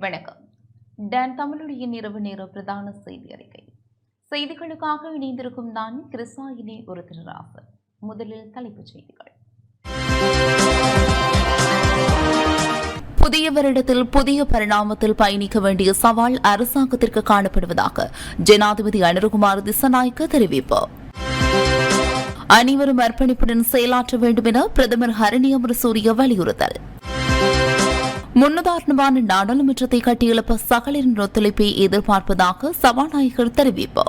வணக்கம். டான் தமிழொலியின் இரவு நேர பிரதான செய்தி அறிக்கை. செய்திகளுக்காக இணைந்திருக்கும் நான் கிருஷ்ணாயினி ஒரு திருராசன். முதலில் தலைப்புச் செய்திகள். புதிய வருடத்தில் புதிய பரிணாமத்தில் பயணிக்க வேண்டிய சவால் அரசாங்கத்திற்கு காணப்படுவதாக ஜனாதிபதி அனுரகுமார் திசாநாயக்க தெரிவிப்பு. அனைவரும் அர்ப்பணிப்புடன் செயலாற்ற வேண்டும் என பிரதமர் ஹரணி அமரசூரிய வலியுறுத்தல். முன்னுதாரணமான நாடாளுமன்றத்தை கட்டியெழுப்ப சகலரின் ஒத்துழைப்பை எதிர்பார்ப்பதாக சபாநாயகர் தெரிவிப்பு.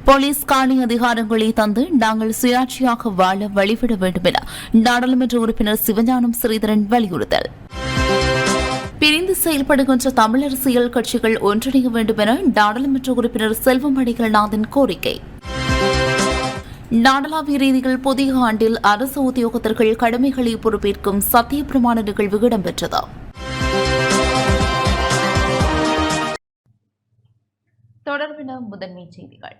போலீஸ் காணி அதிகாரங்களை தந்து நாங்கள் சுயாட்சியாக வாழ வழிவிட வேண்டும் என நாடாளுமன்ற உறுப்பினர் சிவஞானம் ஸ்ரீதரன் வலியுறுத்தல். பிரிந்து செயல்படுகின்ற தமிழ் அரசியல் கட்சிகள் ஒன்றிணைய வேண்டும் என நாடாளுமன்ற உறுப்பினர் செல்வம் அடிகள்நாதன் கோரிக்கை. நாடளாவிய ரீதியில் புதிய ஆண்டில் அரசு உத்தியோகத்தர்கள் கடமைகளை பொறுப்பேற்கும் சத்திய பிரமாண நிகழ்வு இடம்பெற்றது. தொடர்பின முதன்மை செய்திகள்.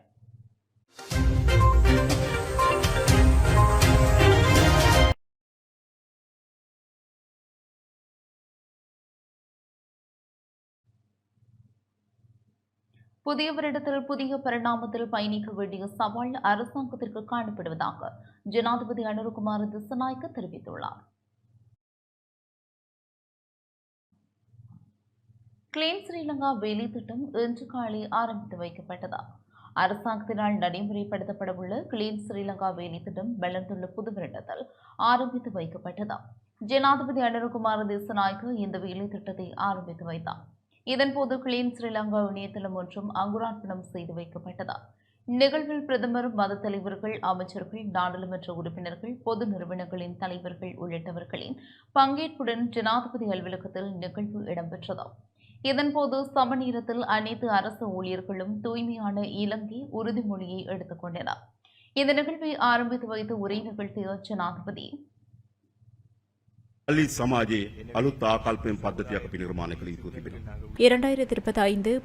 புதிய வருடத்தில் புதிய பரிணாமத்தில் பயணிக்க வேண்டிய சவால் அரசாங்கத்திற்கு காணப்படுவதாக ஜனாதிபதி அனுரகுமார் திசாநாயக்க தெரிவித்துள்ளார். கிளீன் ஸ்ரீலங்கா வேலை திட்டம் இன்று காலை ஆரம்பித்து வைக்கப்பட்டது. அரசாங்கத்தினால் நடைமுறைப்படுத்தப்படவுள்ள கிளீன் ஸ்ரீலங்கா வேலை திட்டம் வளர்ந்துள்ள புது வருடத்தில் ஆரம்பித்து வைக்கப்பட்டது. ஜனாதிபதி அனுரகுமார் திசாநாயக்க இந்த வேலை திட்டத்தை ஆரம்பித்து வைத்தார். இதன்போது கிளீன் ஸ்ரீலங்கா இணையதளம் ஒன்றும் அங்குரார்ப்பணம் செய்து வைக்கப்பட்டது. நிகழ்வில் பிரதமர், மத தலைவர்கள், அமைச்சர்கள், நாடாளுமன்ற உறுப்பினர்கள், பொது நிறுவனங்களின் தலைவர்கள் உள்ளிட்டவர்களின் பங்கேற்புடன் ஜனாதிபதி அலுவலகத்தில் நிகழ்வு இடம்பெற்றது. இதன்போது சம நேரத்தில் அனைத்து அரசு ஊழியர்களும் தூய்மையான இலங்கை உறுதிமொழியை எடுத்துக் கொண்டனர். இந்த நிகழ்வை ஆரம்பித்து வைத்து உரை நிகழ்த்திய ஜனாதிபதி,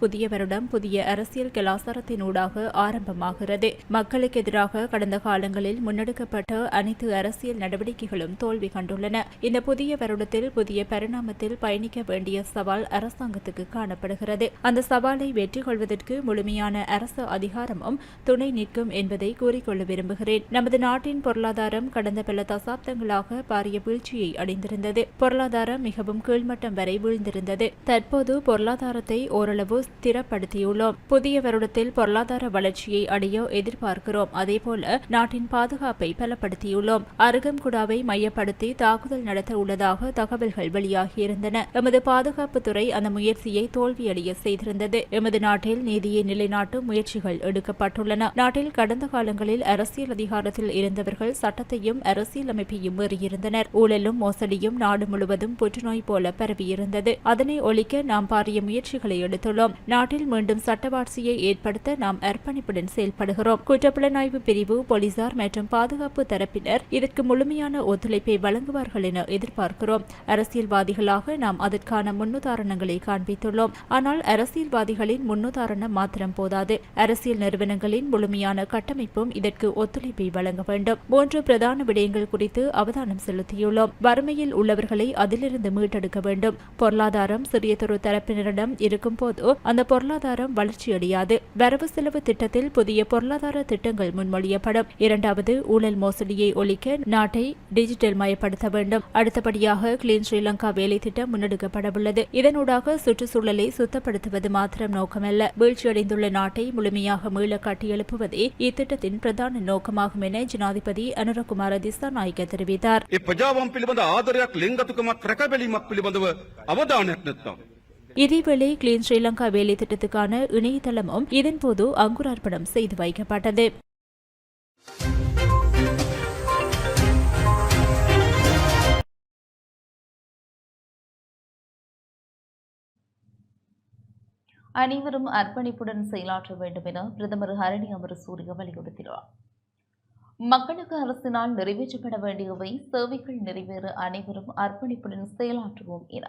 புதிய வருடம் புதிய அரசியல் கலாச்சாரத்தினூடாக ஆரம்பமாகிறது. மக்களுக்கு எதிராக கடந்த காலங்களில் முன்னெடுக்கப்பட்ட அனைத்து அரசியல் நடவடிக்கைகளும் தோல்வி கண்டுள்ளன. இந்த புதிய வருடத்தில் புதிய பரிணாமத்தில் பயணிக்க வேண்டிய சவால் அரசாங்கத்துக்கு காணப்படுகிறது. அந்த சவாலை வெற்றி கொள்வதற்கு முழுமையான அரசு அதிகாரமும் துணை நிற்கும் என்பதை கூறிக்கொள்ள விரும்புகிறேன். நமது நாட்டின் பொருளாதாரம் கடந்த பல தசாப்தங்களாக பாரிய வீழ்ச்சியை அடைந்தது. பொருளாதாரம் மிகவும் கீழ்மட்டம் வரை வீழ்ந்திருந்தது. தற்போது பொருளாதாரத்தை ஓரளவு ஸ்திரப்படுத்தியுள்ளோம். புதிய வருடத்தில் பொருளாதார வளர்ச்சியை அடைய எதிர்பார்க்கிறோம். அதேபோல நாட்டின் பாதுகாப்பை பலப்படுத்தியுள்ளோம். அருகம்குடாவை மையப்படுத்தி தாக்குதல் நடத்த உள்ளதாக தகவல்கள் வெளியாகியிருந்தன. எமது பாதுகாப்புத்துறை அந்த முயற்சியை தோல்வியடைய செய்திருந்தது. எமது நாட்டில் நீதியை நிலைநாட்டும் முயற்சிகள் எடுக்கப்பட்டுள்ளன. நாட்டில் கடந்த காலங்களில் அரசியல் அதிகாரத்தில் இருந்தவர்கள் சட்டத்தையும் அரசியலமைப்பையும் மீறியிருந்தனர். ஊழலும் மோசடியும் நாடு முழுவதும் புற்றுநோய் போல பரவியிருந்தது. அதனை ஒழிக்க நாம் பாரிய முயற்சிகளை எடுத்துள்ளோம். நாட்டில் மீண்டும் சட்டவாட்சியை ஏற்படுத்த நாம் அர்ப்பணிப்புடன் செயல்படுகிறோம். குற்றப்புலனாய்வு பிரிவு, போலீசார் மற்றும் பாதுகாப்பு தரப்பினர் இதற்கு முழுமையான ஒத்துழைப்பை வழங்குவார்கள் என எதிர்பார்க்கிறோம். அரசியல்வாதிகளாக நாம் அதற்கான முன்னுதாரணங்களை காண்பித்துள்ளோம். ஆனால் அரசியல்வாதிகளின் முன்னுதாரணம் மாத்திரம் போதாது. அரசியல் நிறுவனங்களின் முழுமையான கட்டமைப்பும் இதற்கு ஒத்துழைப்பை வழங்க வேண்டும். 3 பிரதான விடயங்கள் குறித்து அவதானம் செலுத்தியுள்ளோம். வறுமையில் உள்ளவர்களை அதிலிருந்து மீட்டெடுக்க வேண்டும். பொருளாதாரம் சிறியதொரு தரப்பினரிடம் இருக்கும் போது அந்த பொருளாதாரம் வளர்ச்சியடையாது. வரவு செலவு திட்டத்தில் புதிய பொருளாதார திட்டங்கள் முன்மொழியப்படும். இரண்டாவது, ஊழல் மோசடியை ஒழிக்க நாட்டை டிஜிட்டல் மயப்படுத்த வேண்டும். அடுத்தபடியாக கிளீன் ஸ்ரீலங்கா வேலை திட்டம் முன்னெடுக்கப்படவுள்ளது. இதனூடாக சுற்றுச்சூழலை சுத்தப்படுத்துவது மாத்திரம் நோக்கமல்ல, வீழ்ச்சியடைந்துள்ள நாட்டை முழுமையாக மீள கட்டியெழுப்புவதே இத்திட்டத்தின் பிரதான நோக்கமாகும் என ஜனாதிபதி அனுரகுமார திசாநாயக்க தெரிவித்தார். இதேவேளை கிளீன் ஸ்ரீலங்கா வேலை திட்டத்துக்கான இணையதளமும் இதன்போது அங்குரார்ப்பணம் செய்து வைக்கப்பட்டது. அனைவரும் அர்ப்பணிப்புடன் செயலாற்ற வேண்டும் என பிரதமர் ஹரணி அமரசூரிய வலியுறுத்தினார். மக்களுக்கு அரசினால் நிறைவேற்றப்பட வேண்டியவை சேவைகள் நிறைவேற அனைவரும் அர்ப்பணிப்புடன் செயலாற்றுவோம் என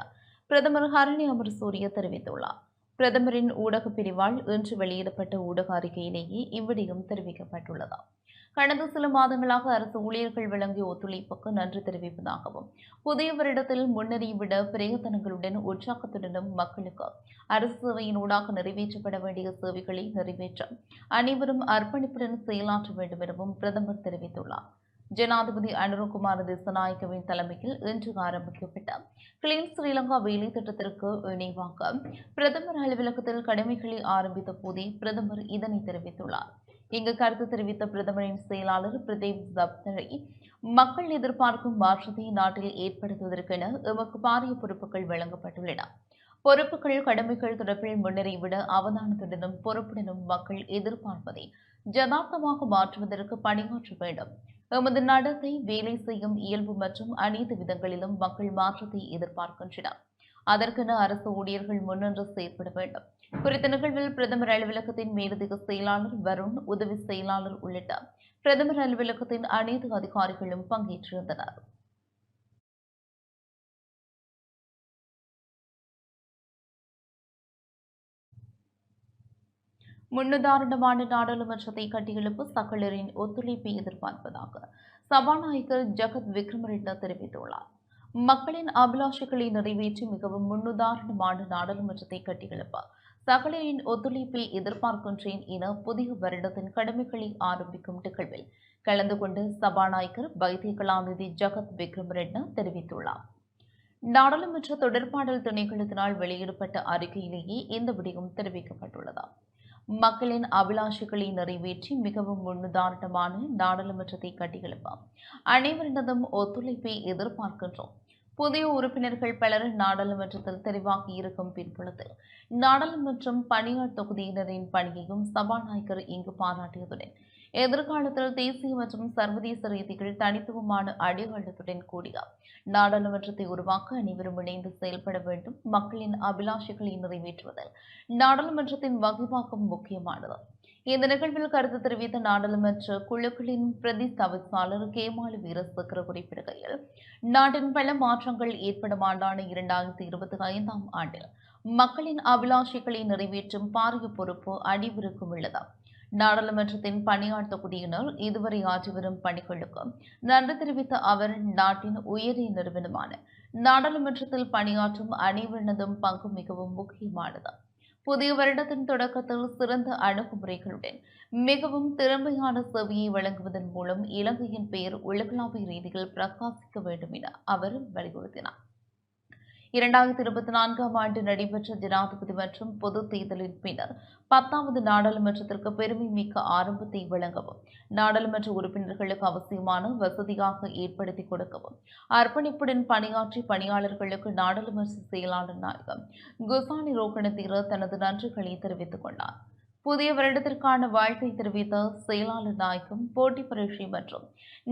பிரதமர் ஹரணி அமரசூரிய தெரிவித்துள்ளார். பிரதமரின் ஊடக பிரிவால் இன்று வெளியிடப்பட்ட ஊடக அறிக்கையிலேயே இவ்விடயம் தெரிவிக்கப்பட்டுள்ளது. கடந்த சில மாதங்களாக அரசு ஊழியர்கள் வழங்கிய ஒத்துழைப்புக்கு நன்றி தெரிவிப்பதாகவும் புதிய வருடத்தில் முன்னரை விட பிரயத்தனங்களுடன் உற்சாகத்துடனும் மக்களுக்கு அரசு சேவையினூடாக நிறைவேற்றப்பட வேண்டிய சேவைகளை நிறைவேற்ற அனைவரும் அர்ப்பணிப்புடன் செயலாற்ற வேண்டும் எனவும் பிரதமர் தெரிவித்துள்ளார். ஜனாதிபதி அனுரகுமார திசாநாயக்கவின் தலைமையில் இன்று ஆரம்பிக்கப்பட்ட கிளீன் ஸ்ரீலங்கா வேலை திட்டத்திற்கு இணைவாக பிரதமர் அலுவலகத்தில் கடமைகளை ஆரம்பித்த போதே பிரதமர் இதனை தெரிவித்துள்ளார். இங்கு கருத்து தெரிவித்த பிரதமரின் செயலாளர் பிரதீப் ஜப்தரை, மக்கள் எதிர்பார்க்கும் மாற்றத்தை நாட்டில் ஏற்படுத்துவதற்கென எமக்கு பாரிய பொறுப்புகள் வழங்கப்பட்டுள்ளன. பொறுப்புகள் கடமைகள் தொடர்பில் முன்னரை விட அவதானத்துடனும் பொறுப்புடனும் மக்கள் எதிர்பார்ப்பதை யதார்த்தமாக மாற்றுவதற்கு பணியாற்ற வேண்டும். எமது நடத்தை, வேலை செய்யும் இயல்பு மற்றும் அனைத்து விதங்களிலும் மக்கள் மாற்றத்தை எதிர்பார்க்கின்றனர். அதற்கென அரசு ஊழியர்கள் முன்னின்று செயற்பட வேண்டும். குறித்த நிகழ்வில் பிரதமர் அலுவலகத்தின் மேலதிக செயலாளர் வருண், உதவி செயலாளர் உள்ளிட்ட பிரதமர் அலுவலகத்தின் அனைத்து அதிகாரிகளும் பங்கேற்றிருந்தனர். முன்னுதாரணமான நாடாளுமன்றத்தை கட்டியெழுப்ப சகலரின் ஒத்துழைப்பை எதிர்பார்ப்பதாக சபாநாயகர் ஜகத் விக்ரமரெட்ட தெரிவித்துள்ளார். மக்களின் அபிலாஷைகளை நிறைவேற்றி மிகவும் முன்னுதாரணமான நாடாளுமன்றத்தை கட்டியெழுப்ப சகலரின் ஒத்துழைப்பை எதிர்பார்க்கின்றேன் என புதிய வருடத்தின் கடமைகளை ஆரம்பிக்கும் நிகழ்வில் கலந்து கொண்டு சபாநாயகர் வைத்திய கலாநிதி ஜகத் விக்ரமரெட்ட தெரிவித்துள்ளார். நாடாளுமன்ற தொடர்பாடல் திணைக்களத்தினால் வெளியிடப்பட்ட அறிக்கையிலேயே இந்த விடயம் தெரிவிக்கப்பட்டுள்ளது. மக்களின் அபிலாஷைகளை நிறைவேற்றி மிகவும் முன்னுதாரணமான நாடாளுமன்றத்தை கட்டியெழுப்ப அனைவரினதும் ஒத்துழைப்பை எதிர்பார்க்கின்றோம். புதிய உறுப்பினர்கள் பலர் நாடாளுமன்றத்தில் தெரிவாகி இருக்கும் பின்புலத்தில் நாடாளுமன்றம் பணியாளர் தொகுதியினரின் பணியையும் சபாநாயகர் இங்கு பாராட்டியதுடன் எதிர்காலத்தில் தேசிய மற்றும் சர்வதேச ரீதியில் தனித்துவமான அடையாளத்துடன் கூடிய நாடாளுமன்றத்தை உருவாக்க அனைவரும் இணைந்து செயல்பட வேண்டும். மக்களின் அபிலாஷைகளை நிறைவேற்றுவதில் நாடாளுமன்றத்தின் வகிவாக்கம் முக்கியமானது. இந்த நிகழ்வில் கருத்து தெரிவித்த நாடாளுமன்ற குழுக்களின் பிரதி தவிசாளர் கேமாலி வீரசேகர குறிப்பிடுகையில், நாட்டின் பல மாற்றங்கள் ஏற்படும் ஆண்டான 2025 ஆண்டில் மக்களின் அபிலாஷைகளை நிறைவேற்றும் பாரிய பொறுப்பு அனைவருக்கும் உள்ளது. நாடாளுமன்றத்தின் பணியாளர் தொகுதியினர் இதுவரை ஆற்றி வரும் பணிகளுக்கு நன்றி தெரிவித்த அவர், நாட்டின் உயரிய நிறுவனமான நாடாளுமன்றத்தில் பணியாற்றும் அனைவரினதும் பங்கு மிகவும் முக்கியமானது. புதிய வருடத்தின் தொடக்கத்தில் சிறந்த அணுகுமுறைகளுடன் மிகவும் திறமையான சேவையை வழங்குவதன் மூலம் இலங்கையின் பெயர் உலகளாவிய ரீதியில் பிரகாசிக்க வேண்டும் என அவர் வலியுறுத்தினார். 2024 ஆண்டு நடைபெற்ற ஜனாதிபதி மற்றும் பொதுத் தேர்தலின் பின்னர் 10வது நாடாளுமன்றத்திற்கு பெருமை மிக்க ஆரம்பத்தை வழங்கவும், நாடாளுமன்ற உறுப்பினர்களுக்கு அவசியமான வசதியாக ஏற்படுத்திக் கொடுக்கவும் அர்ப்பணிப்புடன் பணியாற்றி பணியாளர்களுக்கு நாடாளுமன்ற செயலாளர் நாயகம் குசானி ரோகணதீர தனது நன்றிகளை தெரிவித்துக் கொண்டார். புதிய வருடத்திற்கான வாழ்த்தை தெரிவித்த செயலாளர் நாயகம், போட்டி பரீட்சை மற்றும்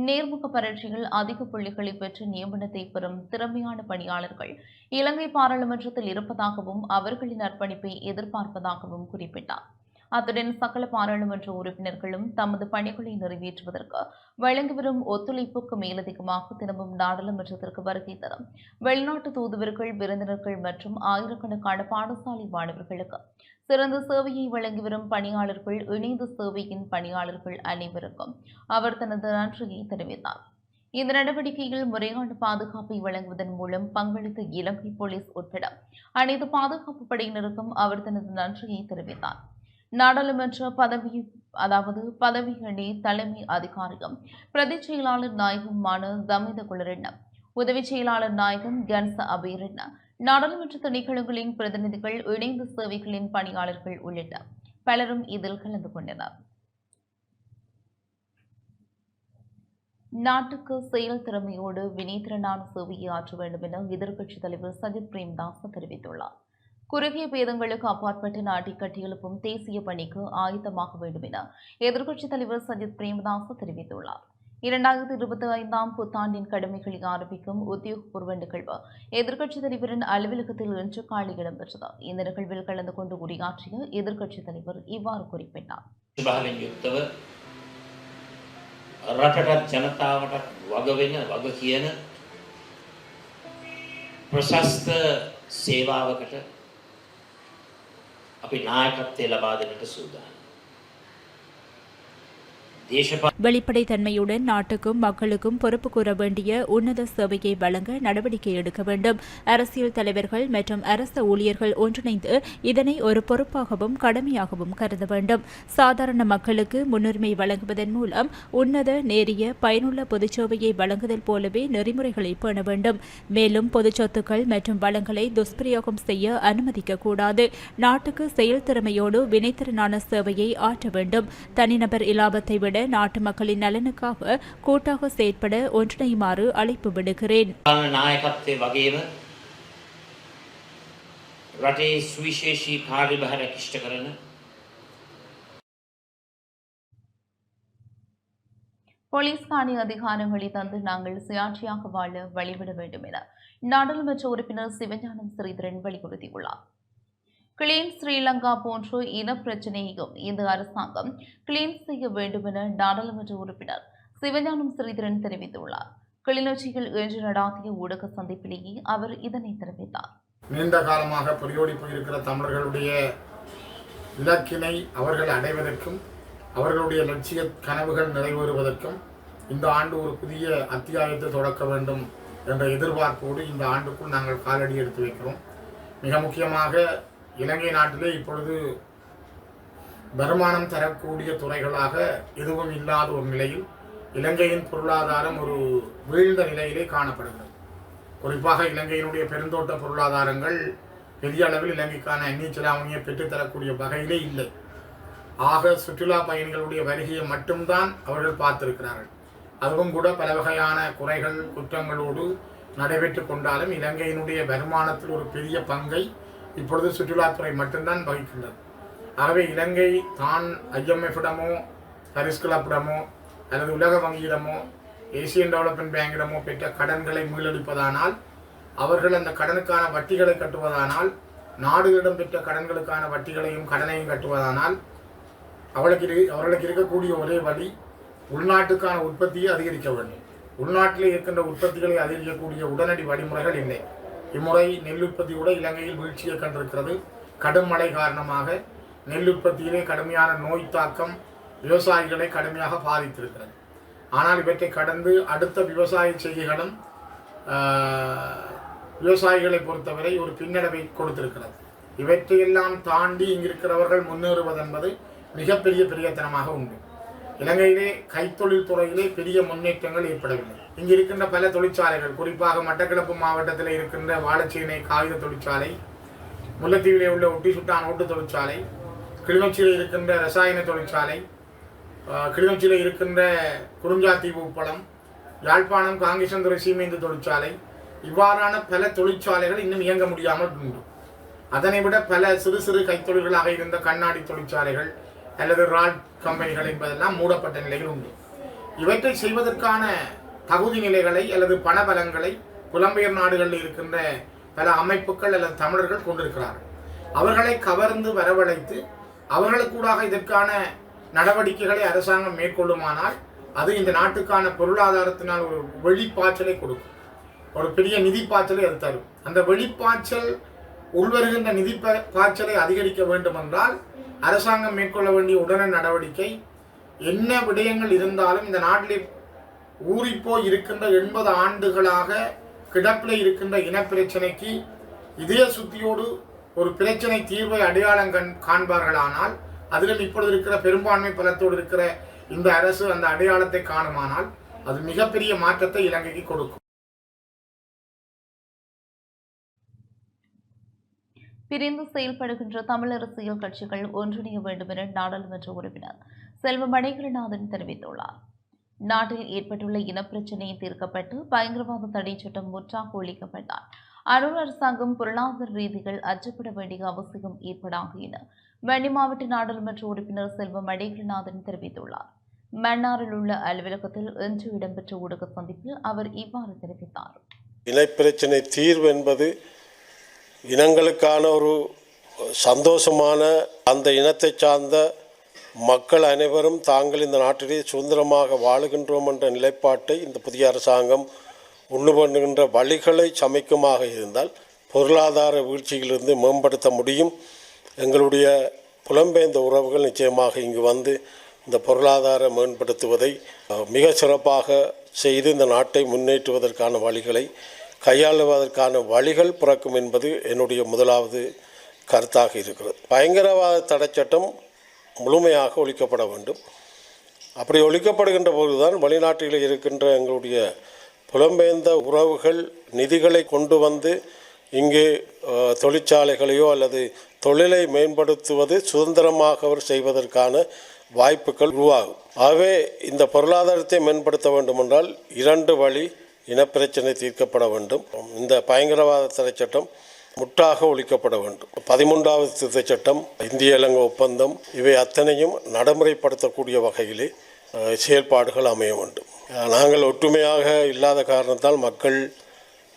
நேர்முக பரீட்சையில் அதிக புள்ளிகளை பெற்று நியமனத்தை பெறும் திறமையான பணியாளர்கள் இலங்கை பாராளுமன்றத்தில் இருப்பதாகவும் அவர்களின் அர்ப்பணிப்பை எதிர்பார்ப்பதாகவும் குறிப்பிட்டார். அத்துடன் சகல பாராளுமன்ற உறுப்பினர்களும் தமது பணிகளை நிறைவேற்றுவதற்கு வழங்கி வரும் ஒத்துழைப்புக்கு மேலதிகமாக தினமும் நாடாளுமன்றத்திற்கு வருகை தரும் வெளிநாட்டு தூதுவர்கள், விருந்தினர்கள் மற்றும் ஆயிரக்கணக்கான பாடசாலை மாணவர்களுக்கு சிறந்த சேவையை வழங்கி வரும் பணியாளர்கள், இணைந்த சேவையின் பணியாளர்கள் அனைவருக்கும் அவர் தனது நன்றியை தெரிவித்தார். இந்த நடவடிக்கையில் முறையான பாதுகாப்பை வழங்குவதன் மூலம் பங்களித்த இலங்கை போலீஸ் உட்பட அனைத்து பாதுகாப்பு படையினருக்கும் அவர் தனது நன்றியை தெரிவித்தார். நாடாளுமன்ற பதவி அணி தலைமை அதிகாரியும் பிரதி செயலாளர் நாயகமான ஜமித குலரெண்ண, உதவி செயலாளர் நாயகம் கன்ச அபேரெண்ண, நாடாளுமன்ற திணைக்களங்களின் பிரதிநிதிகள், இணைந்த சேவைகளின் பணியாளர்கள் உள்ளிட்ட பலரும் இதில் கலந்து கொண்டனர். நாட்டுக்கு செயல் திறமையோடு வினைத்திறனான சேவையை ஆற்ற வேண்டும் என எதிர்க்கட்சித் தலைவர் சஜித் பிரேமதாச தெரிவித்துள்ளார். குறுகிய பேதங்களுக்கு அப்பாற்பட்டு நாட்டை கட்டியெழுப்பும் தேசிய பணிக்கு ஆயத்தமாக வேண்டும் என எதிர்க்கட்சித் தலைவர் சஜித் பிரேமதாச தெரிவித்துள்ளார். 2025 புத்தாண்டின் கடமைகளை ஆரம்பிக்கும் உத்தியோகபூர்வ நிகழ்வு எதிர்க்கட்சித் தலைவரின் அலுவலகத்தில் இன்று காலை இடம்பெற்றது. இந்த நிகழ்வில் கலந்து கொண்டு உரையாற்றிய எதிர்க்கட்சித் தலைவர் இவ்வாறு குறிப்பிட்டார். රටටත් ජනතාවටත් වග වෙන වග කියන ප්‍රශස්ත සේවාවකට අපි නායකත්වය ලබා දෙන්නට සූදානම්. දේශපාලන வெளிப்படைத்தன்மையுடன் நாட்டுக்கும் மக்களுக்கும் பொறுப்பு கூற வேண்டிய உன்னத சேவையை வழங்க நடவடிக்கை எடுக்க வேண்டும். அரசியல் தலைவர்கள் மற்றும் அரச ஊழியர்கள் ஒன்றிணைந்து இதனை ஒரு பொறுப்பாகவும் கடமையாகவும் கருத வேண்டும். சாதாரண மக்களுக்கு முன்னுரிமை வழங்குவதன் மூலம் உன்னத, நேரிய, பயனுள்ள பொதுச்சேவையை வழங்குதல் போலவே நெறிமுறைகளை பேண வேண்டும். மேலும் பொது சொத்துக்கள் மற்றும் வளங்களை துஷ்பிரயோகம் செய்ய அனுமதிக்க கூடாது. நாட்டுக்கு செயல் திறமையோடு வினைத்திறனான சேவையை ஆற்ற வேண்டும். தனிநபர் இலாபத்தை விட நாட்டு மக்களின் நலனுக்காக கூட்டாக செயற்பட ஒன்றிணையுமாறு அழைப்பு விடுக்கிறேன். නායකත්වයේ වගේම රටේ සුවිශේෂී කාර්යභාරයක් ඉෂ්ට කරන போலீஸ் காணி அதிகாரங்களை தந்து நாங்கள் சுயாட்சியாக வாழ வழிவிட வேண்டும் என நாடாளுமன்ற உறுப்பினர் சிவஞானம் ஸ்ரீதரன் வலியுறுத்தியுள்ளார். கிளீன் ஸ்ரீலங்கா போன்ற இன பிரச்சினையையும் இந்த அரசாங்கம் கிளீன் செய்ய வேண்டும் என நாடாளுமன்ற உறுப்பினர் சிவஞானம் ஸ்ரீதரன் தெரிவித்துள்ளார். கிளிநொச்சியில் இன்று நடாத்திய ஊடக சந்திப்பிலேயே அவர் இதனை தெரிவித்தார். நீண்ட காலமாக பொறியோடி போயிருக்கிற தமிழர்களுடைய இலக்கினை அவர்கள் அடைவதற்கும் அவர்களுடைய லட்சிய கனவுகள் நிறைவேறுவதற்கும் இந்த ஆண்டு ஒரு புதிய அத்தியாயத்தை தொடக்க வேண்டும் என்ற எதிர்பார்ப்போடு இந்த ஆண்டுக்குள் நாங்கள் காலடி எடுத்து வைக்கிறோம். மிக முக்கியமாக இலங்கை நாட்டிலே இப்பொழுது வருமானம் தரக்கூடிய துறைகளாக எதுவும் இல்லாத ஒரு நிலையில் இலங்கையின் பொருளாதாரம் ஒரு வீழ்ந்த நிலையிலே காணப்படுகிறது. குறிப்பாக இலங்கையினுடைய பெருந்தோட்ட பொருளாதாரங்கள் பெரிய அளவில் இலங்கைக்கான அந்நிய செலாவணியை பெற்றுத்தரக்கூடிய வகையிலே இல்லை. ஆக சுற்றுலா பயணிகளுடைய வருகையை மட்டும்தான் அவர்கள் பார்த்திருக்கிறார்கள். அதுவும் கூட பல வகையான குறைகள் குற்றங்களோடு நடைபெற்று கொண்டாலும் இலங்கையினுடைய வருமானத்தில் ஒரு பெரிய பங்கை இப்பொழுது சுற்றுலாத்துறை மட்டும்தான் வகிக்கின்றது. ஆகவே இலங்கை தான் IMF-இடமோ பாரிஸ் கிளப்பிடமோ அல்லது உலக வங்கியிடமோ ஏசியன் டெவலப்மெண்ட் பேங்கிடமோ பெற்ற கடன்களை மீளெடுப்பதானால் அவர்கள் அந்த கடனுக்கான வட்டிகளை கட்டுவதானால் நாடுகளிடம் பெற்ற கடன்களுக்கான வட்டிகளையும் கடனையும் கட்டுவதானால் அவர்களுக்கு இருக்கக்கூடிய ஒரே வழி உள்நாட்டுக்கான உற்பத்தியை அதிகரிக்க வேண்டும். உள்நாட்டிலே இருக்கின்ற உற்பத்திகளை அதிகரிக்கக்கூடிய உடனடி வழிமுறைகள் இல்லை. இம்முறை நெல் உற்பத்தி கூட இலங்கையில் வீழ்ச்சியை கண்டிருக்கிறது. கடும் மழை காரணமாக நெல் உற்பத்தியிலே கடுமையான நோய் தாக்கம் விவசாயிகளை கடுமையாக பாதித்திருக்கிறது. ஆனால் இவற்றை கடந்து அடுத்த விவசாய செய்திகளும் விவசாயிகளை பொறுத்தவரை ஒரு பின்னடைவை கொடுத்திருக்கிறது. இவற்றையெல்லாம் தாண்டி இங்கிருக்கிறவர்கள் முன்னேறுவதென்பது மிகப்பெரிய பெரியத்தனமாக உண்டு. இலங்கையிலே கைத்தொழில் துறையிலே பெரிய முன்னேற்றங்கள் ஏற்படவில்லை. இங்கு இருக்கின்ற பல தொழிற்சாலைகள், குறிப்பாக மட்டக்களப்பு மாவட்டத்தில் இருக்கின்ற வாழைச்சேனை காகித தொழிற்சாலை, முல்லைத்தீவிலே உள்ள ஒட்டி சுட்டான் ஓட்டு தொழிற்சாலை, கிளிநொச்சியில் இருக்கின்ற ரசாயன தொழிற்சாலை, கிளிநொச்சியில் இருக்கின்ற குறிஞ்சாத்தீவு உப்பளம், யாழ்ப்பாணம் காங்கேசந்துறை சீமேந்து தொழிற்சாலை, இவ்வாறான பல தொழிற்சாலைகள் இன்னும் இயங்க முடியாமல் உண்டு. அதனை விட பல சிறு சிறு கைத்தொழில்களாக இருந்த கண்ணாடி தொழிற்சாலைகள் அல்லது ராட் கம்பெனிகள் என்பதெல்லாம் மூடப்பட்ட நிலையில் உண்டு. இவற்றை செய்வதற்கான தகுதி நிலைகளை அல்லது பணபலங்களை புலம்பெயர் நாடுகளில் இருக்கின்ற பல அமைப்புகள் அல்லது தமிழர்கள் கொண்டிருக்கிறார்கள். அவர்களை கவர்ந்து வரவழைத்து அவர்களுக்கூடாக இதற்கான நடவடிக்கைகளை அரசாங்கம் மேற்கொள்ளுமானால் அது இந்த நாட்டுக்கான பொருளாதாரத்தினால் ஒரு வெளிப்பாய்ச்சலை கொடுக்கும். ஒரு பெரிய நிதி பாய்ச்சலை அது தரும். அந்த வெளிப்பாய்ச்சல் உள்வருகின்ற நிதி பாய்ச்சலை அதிகரிக்க வேண்டும் என்றால் அரசாங்கம் மேற்கொள்ள வேண்டிய உடனடி நடவடிக்கை என்ன விடயங்கள் இருந்தாலும் இந்த நாட்டிலே ஊறிப்போய் இருக்கின்ற 80 ஆண்டுகளாக கிடப்பில் இருக்கின்ற இனப்பிரச்சனைக்கு இதய சுத்தியோடு ஒரு பிரச்சனை தீர்வை அடையாளம் காண்பார்களானால் அதிலும் இப்பொழுது இருக்கிற பெரும்பான்மை பலத்தோடு இருக்கிற இந்த அரசு அந்த அடையாளத்தை காணுமானால் அது மிகப்பெரிய மாற்றத்தை இலங்கைக்கு கொடுக்கும். பிரிந்து செயல்படுகின்ற தமிழ் அரசியல் கட்சிகள் ஒன்றிணைய வேண்டும் என நாடாளுமன்ற உறுப்பினர் செல்வம் அடைக்கலநாதன் தெரிவித்துள்ளார். நாட்டில் ஏற்பட்டுள்ள இனப்பிரச்சினையை தீர்க்கப்பட்டு பயங்கரவாத தடை சட்டம் முற்றாக ஒழிக்கப்பட்டால் அனுர் அரசாங்கம் பொருளாதார ரீதியில் அச்சப்பட வேண்டிய அவசியம் ஏற்படாது என வன்னி மாவட்ட நாடாளுமன்ற உறுப்பினர் செல்வம் அடைக்கலநாதன் தெரிவித்துள்ளார். மன்னாரில் உள்ள அலுவலகத்தில் இன்று இடம்பெற்ற ஊடக சந்திப்பில் அவர் இவ்வாறு தெரிவித்தார். இனப்பிரச்சினை தீர்வு என்பது இனங்களுக்கான ஒரு சந்தோஷமான, அந்த இனத்தை சார்ந்த மக்கள் அனைவரும் தாங்கள் இந்த நாட்டிலே சுதந்திரமாக வாழுகின்றோம் என்ற நிலைப்பாட்டை இந்த புதிய அரசாங்கம் உண்டு பண்ணுகின்ற வழிகளை சமைக்குமாக இருந்தால் பொருளாதார வீழ்ச்சியிலிருந்து மேம்படுத்த முடியும். எங்களுடைய புலம்பெயர்ந்த உறவுகள் நிச்சயமாக இங்கு வந்து இந்த பொருளாதார மேம்படுத்துவதை மிக சிறப்பாக செய்து இந்த நாட்டை முன்னேற்றுவதற்கான வழிகளை கையாளுவதற்கான வழிகள் பிறக்கும் என்பது என்னுடைய முதலாவது கருத்தாக இருக்கிறது. பயங்கரவாத தடைச்சட்டம் முழுமையாக ஒழிக்கப்பட வேண்டும். அப்படி ஒழிக்கப்படுகின்ற போதுதான் வெளிநாட்டில் இருக்கின்ற எங்களுடைய புலம்பெயர்ந்த உறவுகள் நிதிகளை கொண்டு வந்து இங்கு தொழிற்சாலைகளையோ அல்லது தொழிலை மேம்படுத்துவது சுதந்திரமாக அவர் செய்வதற்கான வாய்ப்புகள் உருவாகும். ஆகவே இந்த பொருளாதாரத்தை மேம்படுத்த வேண்டுமென்றால் 2 வழி இனப்பிரச்சனை தீர்க்கப்பட வேண்டும். இந்த பயங்கரவாத தடை சட்டம் முற்றாக ஒழிக்கப்பட வேண்டும். 13வது திருத்தச் சட்டம், இந்திய இலங்கை ஒப்பந்தம், இவை அத்தனையும் நடைமுறைப்படுத்தக்கூடிய வகையிலே செயல்பாடுகள் அமைய வேண்டும். நாங்கள் ஒற்றுமையாக இல்லாத காரணத்தால் மக்கள்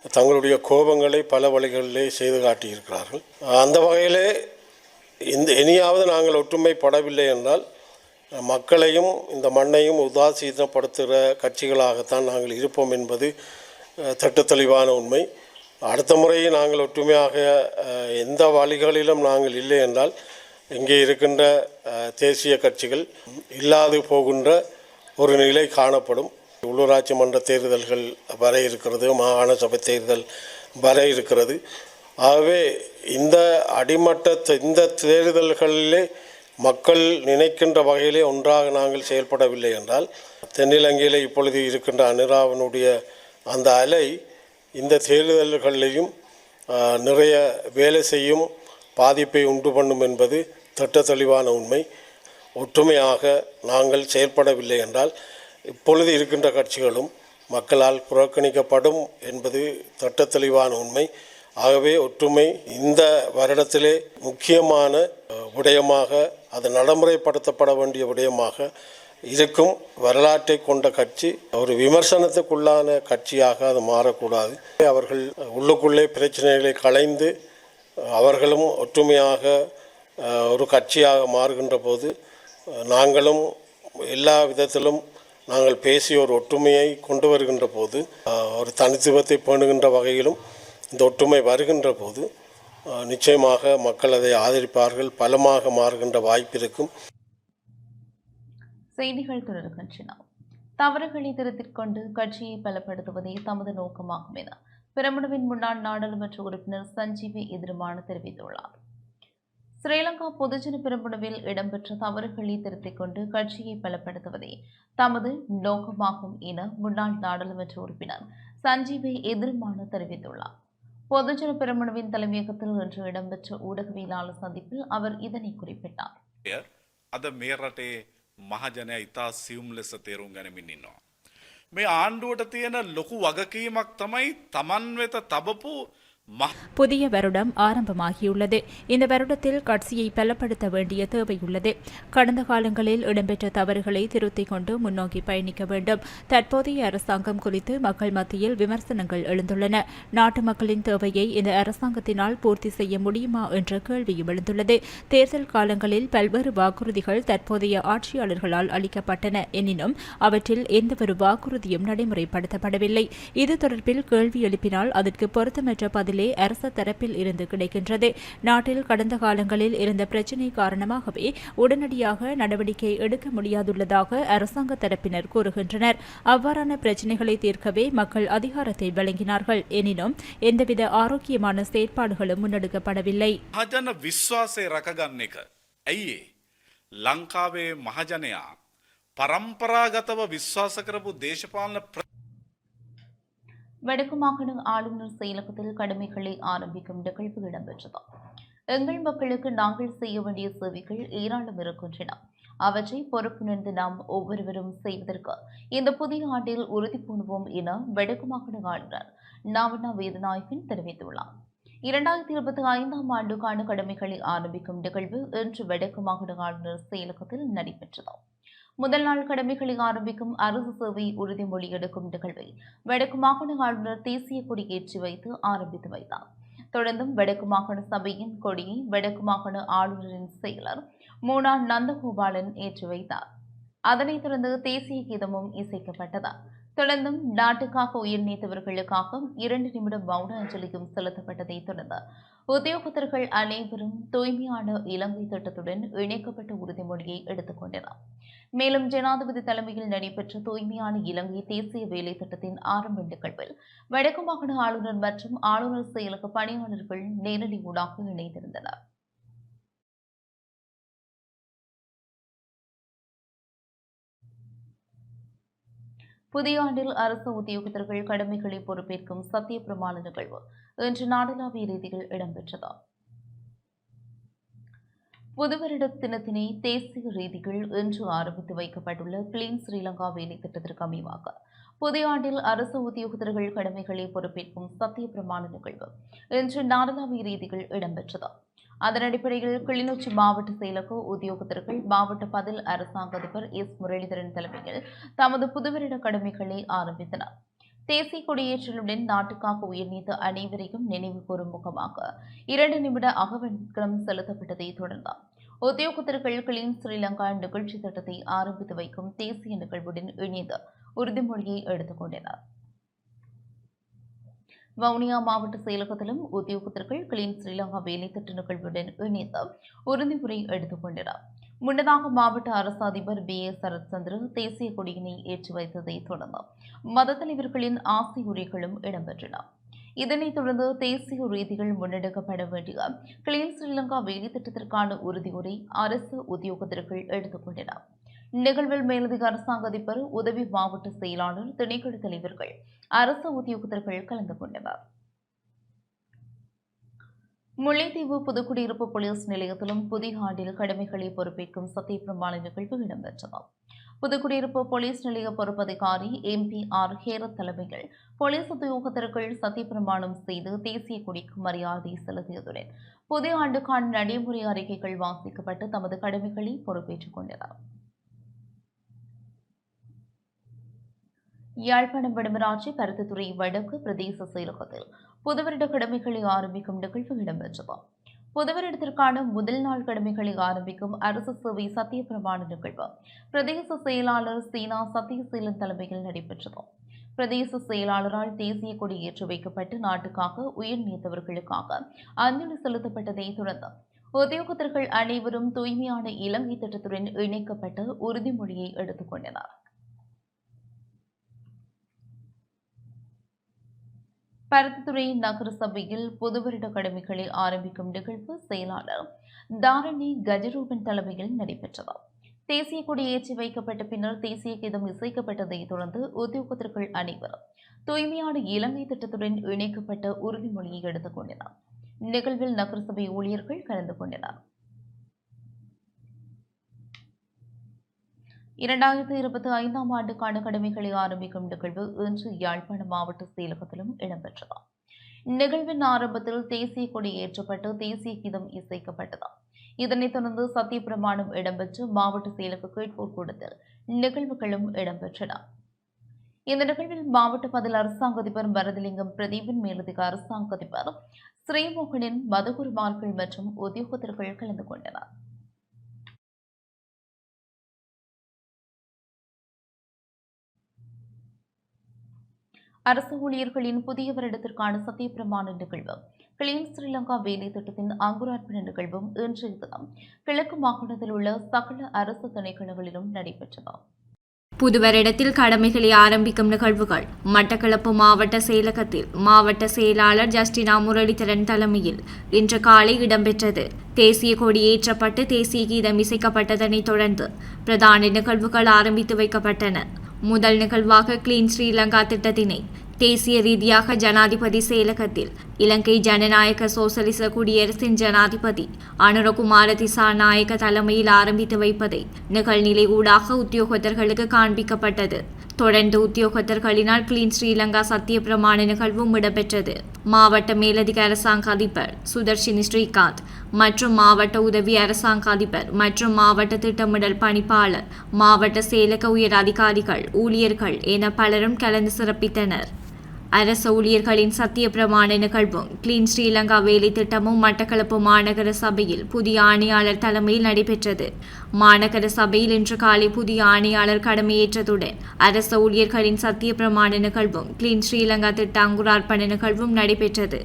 தங்களுடைய கோபங்களை பல வழிகளிலே செய்து காட்டியிருக்கிறார்கள். அந்த வகையிலே இனியாவது நாங்கள் ஒற்றுமைப்படவில்லை என்றால் மக்களையும் இந்த மண்ணையும் உதாசீனப்படுத்துகிற கட்சிகளாகத்தான் நாங்கள் இருப்போம் என்பது திட்டத்தெளிவான உண்மை. அடுத்த முறை நாங்கள் ஒற்றுமையாக எந்த வழிகளிலும் நாங்கள் இல்லை என்றால் இங்கே இருக்கின்ற தேசிய கட்சிகள் இல்லாது போகின்ற ஒரு நிலை காணப்படும். உள்ளூராட்சி மன்ற தேர்தல்கள் வர இருக்கிறது, மாகாண சபை தேர்தல் வர இருக்கிறது. ஆகவே இந்த அடிமட்ட இந்த தேர்தல்களிலே மக்கள் நினைக்கின்ற வகையிலே ஒன்றாக நாங்கள் செயல்படவில்லை என்றால் தென்னிலங்கையில் இப்பொழுது இருக்கின்ற அனுராவினுடைய அந்த அலை இந்த தேர்தல்களிலையும் நிறைய வேலை செய்யும் பாதிப்பை உண்டு பண்ணும் என்பது திட்டத்தெளிவான உண்மை. ஒற்றுமையாக நாங்கள் செயல்படவில்லை என்றால் இப்பொழுது இருக்கின்ற கட்சிகளும் மக்களால் புறக்கணிக்கப்படும் என்பது திட்டத்தெளிவான உண்மை. ஆகவே ஒற்றுமை இந்த வருடத்திலே முக்கியமான விடயமாக, அது நடைமுறைப்படுத்தப்பட வேண்டிய விடயமாக இருக்கும். வரலாற்றை கொண்ட கட்சி ஒரு விமர்சனத்துக்குள்ளான கட்சியாக அது மாறக்கூடாது. அவர்கள் உள்ளுக்குள்ளே பிரச்சனைகளை களைந்து அவர்களும் ஒற்றுமையாக ஒரு கட்சியாக மாறுகின்ற போது நாங்களும் எல்லா விதத்திலும் நாங்கள் பேசி ஒரு ஒற்றுமையை கொண்டு வருகின்ற போது, ஒரு தனித்துவத்தை பேணுகின்ற வகையிலும் இந்த ஒற்றுமை வருகின்ற போது நிச்சயமாக மக்கள் அதை ஆதரிப்பார்கள், பலமாக மாறுகின்ற வாய்ப்பு இருக்கும். செய்திகள் தொடர்கின்றன. தவறுகளை திருத்திக் கொண்டு கட்சியை பலப்படுத்துவதே தமது நோக்கமாகும் என பிரமுனவின் முன்னாள் நாடாளுமன்ற உறுப்பினர் சஞ்சீவி எதிர்மான தெரிவித்துள்ளார். ஸ்ரீலங்கா பொதுஜன பெரமுனவில் இடம்பெற்ற தவறுகளை திருத்திக் கொண்டு கட்சியை பலப்படுத்துவதே தமது நோக்கமாகும் என முன்னாள் நாடாளுமன்ற உறுப்பினர் சஞ்சீவி எதிர்மான தெரிவித்துள்ளார். பொதுஜன பெரமுனவின் தலைமையகத்தில் இன்று இடம்பெற்ற ஊடகவியலாளர் சந்திப்பில் அவர் இதனை குறிப்பிட்டார். අද මේ රටේ මහජනයා ඉතා සියුම් ලෙස තේරුම් ගනිමින් ඉන්නවා. මේ ආණ්ඩුවට තියෙන ලොකු වගකීමක් තමයි තමන් වෙත තබපු புதிய வருடம் ஆரம்பமாகியுள்ளது. இந்த வருடத்தில் கட்சியை பலப்படுத்த வேண்டிய தேவையுள்ளது. கடந்த காலங்களில் இடம்பெற்ற தவறுகளை திருத்திக் கொண்டு முன்னோக்கி பயணிக்க வேண்டும். தற்போதைய அரசாங்கம் குறித்து மக்கள் மத்தியில் விமர்சனங்கள் எழுந்துள்ளன. நாட்டு மக்களின் தேவையை இந்த அரசாங்கத்தினால் பூர்த்தி செய்ய முடியுமா என்ற கேள்வியும் எழுந்துள்ளது. தேர்தல் காலங்களில் பல்வேறு வாக்குறுதிகள் தற்போதைய ஆட்சியாளர்களால் அளிக்கப்பட்டன. எனினும் அவற்றில் எந்தவொரு வாக்குறுதியும் நடைமுறைப்படுத்தப்படவில்லை. இது தொடர்பில் கேள்வி எழுப்பினால் அதற்கு பொருத்தமற்ற பதிலே அரசு தரப்பில் இருந்து கிடைக்கின்றது. நாட்டில் கடந்த காலங்களில் இருந்த பிரச்சினை காரணமாகவே உடனடியாக நடவடிக்கை எடுக்க முடியாதுள்ளதாக அரசாங்க தரப்பினர் கூறுகின்றனர். அவ்வாறான பிரச்சினைகளை தீர்க்கவே மக்கள் அதிகாரத்தை வழங்கினார்கள். எனினும் எந்தவித ஆரோக்கியமான செயற்பாடுகளும் முன்னெடுக்கப்படவில்லை. මහජන විශ්වාසය රැකගන්න එක. ඇයි ලංකාවේ මහජනයා පරම්පරාගතව විශ්වාස කරපු දේශපාලන வடக்கு மாகாண ஆளுநர் செயலகத்தில் கடமைகளை ஆரம்பிக்கும் நிகழ்வு இடம்பெற்றது. எங்கள் மக்களுக்கு நாங்கள் செய்ய வேண்டிய சேவைகள் ஏராளம் இருக்கின்றன. அவற்றை பொறுப்புணர்ந்து நாம் ஒவ்வொருவரும் செய்வதற்கு இந்த புதிய ஆண்டில் உறுதி பூணுவோம் என வடக்கு மாகாண ஆளுநர் நாவண்ணா வேதநாயகன் தெரிவித்துள்ளார். 2025 ஆண்டுக்கான கடமைகளை ஆரம்பிக்கும் நிகழ்வு இன்று வடக்கு மாகாண ஆளுநர் செயலகத்தில் நடைபெற்றது. முதல் நாள் கடமைகளை ஆரம்பிக்கும் அரசு சேவை உறுதிமொழி எடுக்கும் நிகழ்வை வடக்கு மாகாண ஆளுநர் தேசிய கொடி ஏற்றி வைத்து ஆரம்பித்து வைத்தார். தொடர்ந்தும் வடக்கு மாகாண சபையின் கொடியை வடக்கு மாகாண ஆளுநரின் செயலர் மூனா நந்தகோபாலன் ஏற்றி வைத்தார். அதனைத் தொடர்ந்து தேசிய கீதமும் இசைக்கப்பட்டது. தொடர்ந்தும் நாட்டுக்காக உயிர் நீத்தவர்களுக்காக 2 நிமிடம் மௌன அஞ்சலியும் செலுத்தப்பட்டதை தொடர்ந்து உத்தியோகத்தர்கள் அனைவரும் தூய்மையான இலங்கை திட்டத்துடன் இணைக்கப்பட்ட உறுதிமொழியை எடுத்துக் கொண்டனர். மேலும் ஜனாதிபதி தலைமையில் நடைபெற்ற தூய்மையான இலங்கை தேசிய வேலை திட்டத்தின் ஆரம்ப நிகழ்வில் வடக்கு மாகாண ஆளுநர் மற்றும் ஆளுநர் செயலக பணியாளர்கள் நேரடி ஊடாக இணைந்திருந்தனர். புதிய ஆண்டில் அரசு உத்தியோகத்தர்கள் கடமைகளை பொறுப்பேற்கும் சத்திய பிரமாண நிகழ்வு இன்று நாடளாவிய ரீதியில் இடம்பெற்றது. புதுவருட தினத்தினை தேசிய ரீதியில் இன்று ஆரம்பித்து வைக்கப்பட்டுள்ள கிளீன் ஸ்ரீலங்கா வேலை திட்டத்திற்கு அமைவாக புதிய ஆண்டில் அரசு உத்தியோகத்தர்கள் கடமைகளை பொறுப்பேற்கும் சத்திய பிரமாண நிகழ்வு இன்று நாடளாவிய ரீதியில் இடம்பெற்றது. அதன் அடிப்படையில் கிளிநொச்சி மாவட்ட செயலக உத்தியோகத்தர்கள் மாவட்ட பதில் அரசாங்க அதிபர் எஸ் முரளிதரன் தலைமையில் தமது புதுவருட கடமைகளை ஆரம்பித்தனர். தேசிய கொடியேற்றலுடன் நாட்டுக்காக உயிர்நீத்த அனைவரையும் நினைவு கூறும் முகமாக 2 நிமிட அகவணக்கம் செலுத்தப்பட்டதை தொடர்ந்து உத்தியோகத்தர்கள் கிளீன் ஸ்ரீலங்கா நிகழ்ச்சி திட்டத்தை ஆரம்பித்து வைக்கும் தேசிய நிகழ்வுடன் இணைந்து உறுதிமொழியை எடுத்துக் கொண்டனர். வவுனியா மாவட்ட செயலகத்திலும் உத்தியோகத்தர்கள் கிளீன் ஸ்ரீலங்கா வேலை திட்ட நிகழ்வுடன் இணைந்து உறுதிமொழி எடுத்துக் கொண்டனர். முன்னதாக மாவட்ட அரசு அதிபர் B.A. சரத்சந்திர தேசிய கொடியினை ஏற்றி வைத்ததை தொடர்ந்து மத தலைவர்களின் ஆசை உரைகளும் இடம்பெற்றன. இதனைத் தொடர்ந்து தேசிய ரீதியில் முன்னெடுக்கப்பட வேண்டிய கிளீன் ஸ்ரீலங்கா வேலை திட்டத்திற்கான உறுதியுரை அரசு உத்தியோகத்தர்கள் எடுத்துக் கொண்டனர். நிகழ்வில் மேலதிக அரசாங்க அதிபர், உதவி மாவட்ட செயலாளர், திணைக்கள தலைவர்கள், அரசு உத்தியோகத்தர்கள் கலந்து கொண்டனர். முல்லைத்தீவு புதுக்குடியிருப்பு போலீஸ் நிலையத்திலும் புதிய ஆண்டில் கடமைகளை பொறுப்பேற்கும் சத்திய பிரமாண நிகழ்வு இடம்பெற்றது. புதுக்குடியிருப்பு போலீஸ் நிலைய பொறுப்பதிகாரி MP.R. ஹேரத் தலைமையில் போலீஸ் உத்தியோகத்தர்கள் சத்திய பிரமாணம் செய்து தேசிய கொடிக்கு மரியாதை செலுத்தியதுடன் புதிய ஆண்டுக்கான நடைமுறை அறிக்கைகள் வாசிக்கப்பட்டு தமது கடமைகளை பொறுப்பேற்றுக் கொண்டனர். யாழ்ப்பாணம் வடமராட்சி பருத்தித்துறை வடக்கு பிரதேச செயலகத்தில் புதுவருட கடமைகளை ஆரம்பிக்கும் நிகழ்வு இடம்பெற்றது. புதுவருடத்திற்கான முதல் நாள் கடமைகளை ஆரம்பிக்கும் அரசு சேவை சத்திய பிரமாண நிகழ்வு பிரதேச செயலாளர் சீனா சத்தியசீலன் தலைமையில் நடைபெற்றது. பிரதேச செயலாளரால் தேசிய கொடி ஏற்றி வைக்கப்பட்டு நாட்டுக்காக உயிர் நீத்தவர்களுக்காக அஞ்சலி செலுத்தப்பட்டதை தொடர்ந்து உத்தியோகத்தர்கள் அனைவரும் தூய்மையான இலங்கை திட்டத்துடன் இணைக்கப்பட்ட உறுதிமொழியை எடுத்துக் கொண்டனர். பருத்தித்துறை நகர சபையில் புதுவருட கடமைகளை ஆரம்பிக்கும் நிகழ்வு செயலாளர் தாரணி கஜரூபன் தலைமையில் நடைபெற்றது. தேசிய கொடி ஏற்றி வைக்கப்பட்ட பின்னர் தேசிய கீதம் இசைக்கப்பட்டதை தொடர்ந்து உத்தியோகத்தர்கள் அனைவரும் தூய்மையான இலங்கை திட்டத்துடன் இணைக்கப்பட்ட உறுதிமொழியை எடுத்துக் கொண்டனர். நிகழ்வில் நகரசபை ஊழியர்கள் கலந்து கொண்டனர். 2025 ஆண்டுக்கான கடமைகளை ஆரம்பிக்கும் நிகழ்வு இன்று யாழ்ப்பாணம் மாவட்ட செயலகத்திலும் இடம்பெற்றது. நிகழ்வின் ஆரம்பத்தில் தேசிய கொடி ஏற்றப்பட்டு தேசிய கீதம் இசைக்கப்பட்டது. இதனைத் தொடர்ந்து சத்திய பிரமாணம் இடம்பெற்று மாவட்ட செயலக கேட்போர் கூடத்தில் நிகழ்வுகளும் இடம்பெற்றன. இந்த நிகழ்வில் மாவட்ட பதில் அரசாங்க அதிபர் பரதலிங்கம் பிரதீபின் மேலதிக அரசாங்க அதிபர் ஸ்ரீமோகனின் மதகுருமார்கள் மற்றும் உத்தியோகத்தர்கள் கலந்து கொண்டனர். அரசு ஊழியர்களின் புதிய வருடத்திற்கான சத்திய பிரமாண நிகழ்வு கிளீன் ஸ்ரீலங்கா வேலை திட்டத்தின் அங்குரார்ப்பண நிகழ்வும் இன்றைய தினம் கிழக்கு மாகாணத்தில் உள்ள சகல அரசு திணைக்களங்களிலும் நடைபெற்றது. புதுவருடத்தில் கடமைகளை ஆரம்பிக்கும் நிகழ்வுகள் மட்டக்களப்பு மாவட்ட செயலகத்தில் மாவட்ட செயலாளர் ஜஸ்டினா முரளிதரன் தலைமையில் இன்று காலை இடம்பெற்றது. தேசிய கொடி ஏற்றப்பட்டு தேசிய கீதம் இசைக்கப்பட்டதனைத் தொடர்ந்து பிரதான நிகழ்வுகள் ஆரம்பித்து வைக்கப்பட்டன. முதல் நிகழ்வாக கிளீன் ஸ்ரீலங்கா திட்டத்தினை தேசிய ரீதியாக ஜனாதிபதி செயலகத்தில் இலங்கை ஜனநாயக சோசலிச குடியரசின் ஜனாதிபதி அனுரகுமார திசாநாயக்க தலைமையில் ஆரம்பித்து வைப்பதை நிகழ்நிலை ஊடாக உத்தியோகத்தர்களுக்கு காண்பிக்கப்பட்டது. தொடர்ந்து உத்தியோகத்தர்களினால் கிளீன் ஸ்ரீலங்கா சத்திய பிரமாண நிகழ்வும் இடம்பெற்றது. மாவட்ட மேலதிக அரசாங்க அதிபர் சுதர்ஷினி ஸ்ரீகாந்த் மற்றும் மாவட்ட உதவி அரசாங்க அதிபர் மற்றும் மாவட்ட திட்டமிடல் பணிப்பாளர், மாவட்ட செயலக உயர் அதிகாரிகள், ஊழியர்கள் என பலரும் கலந்து சிறப்பித்தனர். அரசு ஊழியர்களின் சத்திய பிரமாண நிகழ்வும் கிளீன் ஸ்ரீலங்கா வேலை திட்டமும் மட்டக்களப்பு மாநகர சபையில் புதிய ஆணையாளர் தலைமையில் நடைபெற்றது. மாநகர சபையில் இன்று காலை புதிய ஆணையாளர் கடமையேற்றதுடன் அரசு ஊழியர்களின் சத்திய பிரமாண நிகழ்வும் கிளீன் ஸ்ரீலங்கா திட்ட அங்குரார்ப்பண நிகழ்வும் நடைபெற்றது.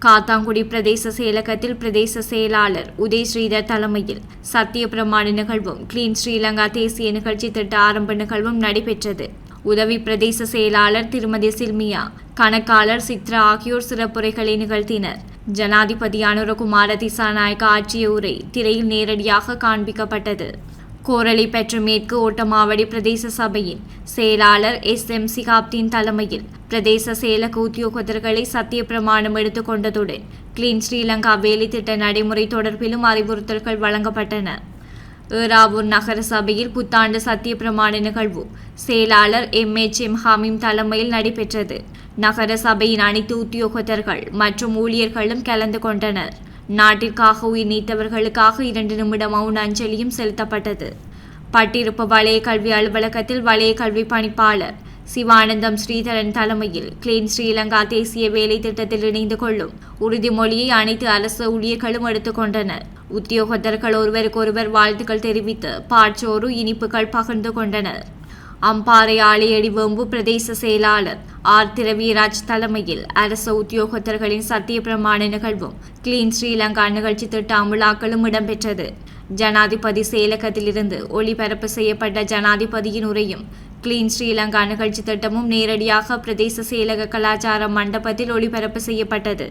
காத்தாங்குடி பிரதேச செயலகத்தில் பிரதேச செயலாளர் உதய் ஸ்ரீதர் தலைமையில் சத்திய பிரமாண நிகழ்வும் கிளீன் ஸ்ரீலங்கா தேசிய நிகழ்ச்சி திட்ட ஆரம்ப நிகழ்வும் நடைபெற்றது. உதவி பிரதேச செயலாளர் திருமதி சில்மியா, கணக்காளர் சித்ரா ஆகியோர் சிறப்புரைகளை நிகழ்த்தினர். ஜனாதிபதி அனுரகுமார திசாநாயக்க ஆற்றிய உரை திரையில் நேரடியாக காண்பிக்கப்பட்டது. கோரளை பெற்ற மேற்கு ஓட்டமாவடி பிரதேச சபையின் செயலாளர் SM சிகாப்தீன் தலைமையில் பிரதேச செயலக உத்தியோகத்தர்களை சத்திய பிரமாணம் எடுத்துக் கொண்டதுடன் கிளீன் ஸ்ரீலங்கா வேலை திட்ட நடைமுறை தொடர்பிலும் அறிவுறுத்தல்கள் வழங்கப்பட்டன. ஏறாவூர் நகர சபையில் புத்தாண்டு சத்திய பிரமாண நிகழ்வு செயலாளர் MHM ஹமீம் தலைமையில் நடைபெற்றது. நகர சபையின் அனைத்து உத்தியோகத்தர்கள் மற்றும் ஊழியர்களும் கலந்து கொண்டனர். நாட்டிற்காக உயிர் நீத்தவர்களுக்காக 2 நிமிட மௌன அஞ்சலியும் செலுத்தப்பட்டது. பட்டிருப்பு வலய கல்வி அலுவலகத்தில் வலய கல்வி பணிப்பாளர் சிவானந்தம் ஸ்ரீதரன் தலைமையில் கிளீன் ஸ்ரீலங்கா தேசிய வேலை திட்டத்தில் இணைந்து கொள்ளும் உறுதிமொழியை அனைத்து அரசு ஊழியர்களும் எடுத்துக்கொண்டனர். உத்தியோகத்தர்கள் ஒருவருக்கொருவர் வாழ்த்துக்கள் தெரிவித்து பாற்சோறு இனிப்புகள் பகிர்ந்து கொண்டனர். அம்பாறை ஆலையடி வேம்பு பிரதேச செயலாளர் திரவியராஜ் தலைமையில் அரசு உத்தியோகத்தர்களின் சத்திய பிரமாண நிகழ்வும் கிளீன் ஸ்ரீலங்கா நிகழ்ச்சி திட்ட அமுலாக்களும் இடம்பெற்றது. ஜனாதிபதி செயலகத்திலிருந்து ஒளிபரப்பு செய்யப்பட்ட ஜனாதிபதியின் உரையும் கிளீன் ஸ்ரீலங்கா நிகழ்ச்சி திட்டமும் நேரடியாக பிரதேச செயலக கலாச்சார மண்டபத்தில் ஒளிபரப்பு செய்யப்பட்டது.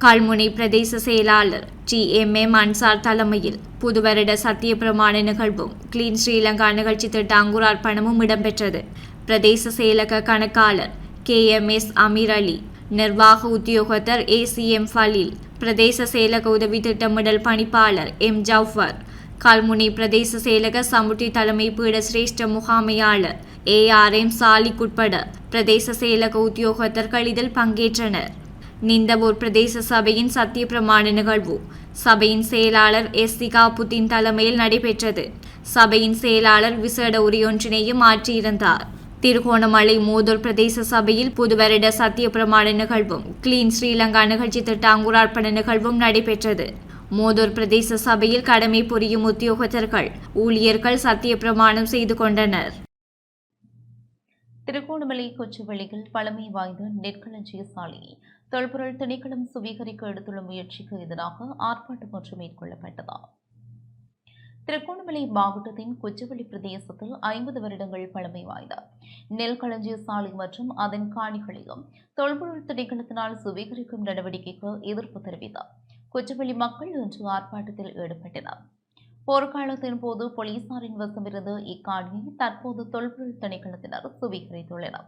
கல்முனை பிரதேச செயலாளர் TMM அன்சார் தலைமையில் புதுவருட சத்திய பிரமாண நிகழ்வும் கிளீன் ஸ்ரீலங்கா நிகழ்ச்சி திட்ட அங்குரார்ப்பணமும் இடம்பெற்றது. பிரதேச செயலக கணக்காளர் KMS அமீர் அலி, நிர்வாக உத்தியோகத்தர் ACM ஃபலீல், பிரதேச செயலக உதவி திட்டமிடல் பணிப்பாளர் M ஜவுஃபர், கல்முனை பிரதேச செயலக சமுட்டி தலைமை பீட சிரேஷ்ட முகாமையாளர் ARM சாலிக் உட்பட பிரதேச செயலக உத்தியோகத்தர்கள் இதில் பங்கேற்றனர். நிந்தவூர் பிரதேச சபையின் சத்திய பிரமாண நிகழ்வு சபையின் செயலாளர் சிகாபுத்தீன் தலைமையில் நடைபெற்றது. சபையின் செயலாளர் விசேட உரையொன்றினையும் ஆற்றியிருந்தார். திருகோணமலை மோதூர் பிரதேச சபையில் புதுவருட சத்திய பிரமாண நிகழ்வும் கிளீன் ஸ்ரீலங்கா நிகழ்ச்சி திட்ட அங்குரார்ப்பண நிகழ்வும் நடைபெற்றது. மோதூர் பிரதேச சபையில் கடமை புரியும் உத்தியோகத்தர்கள் ஊழியர்கள் சத்திய பிரமாணம் செய்து கொண்டனர். திருகோணமலை கொச்சுவெளியில் பழமை வாய்ந்த நெற்களஞ்சிய சாலையை தொல்பொருள் திணைக்களம் சுவீகரிக்க எடுத்துள்ள முயற்சிக்கு எதிராக ஆர்ப்பாட்டம் ஒன்று மேற்கொள்ளப்பட்டது. திருகோணமலை மாவட்டத்தின் கொச்சுவெளி பிரதேசத்தில் 50 வருடங்கள் பழமை வாய்ந்த நெல்களஞ்சிய சாலை மற்றும் அதன் காணிகளையும் தொல்பொருள் திணைக்களத்தினால் சுவீகரிக்கும் நடவடிக்கைக்கு எதிர்ப்பு தெரிவித்தார். கொச்சுவெளி மக்கள் இன்று ஆர்ப்பாட்டத்தில் ஈடுபட்டனர். போர்க்காலத்தின் போது போலீசாரின் வசமிருந்த இக்காணியை தற்போது தொல்பொருள் திணைக்களத்தினர் சுவீகரித்துள்ளனர்.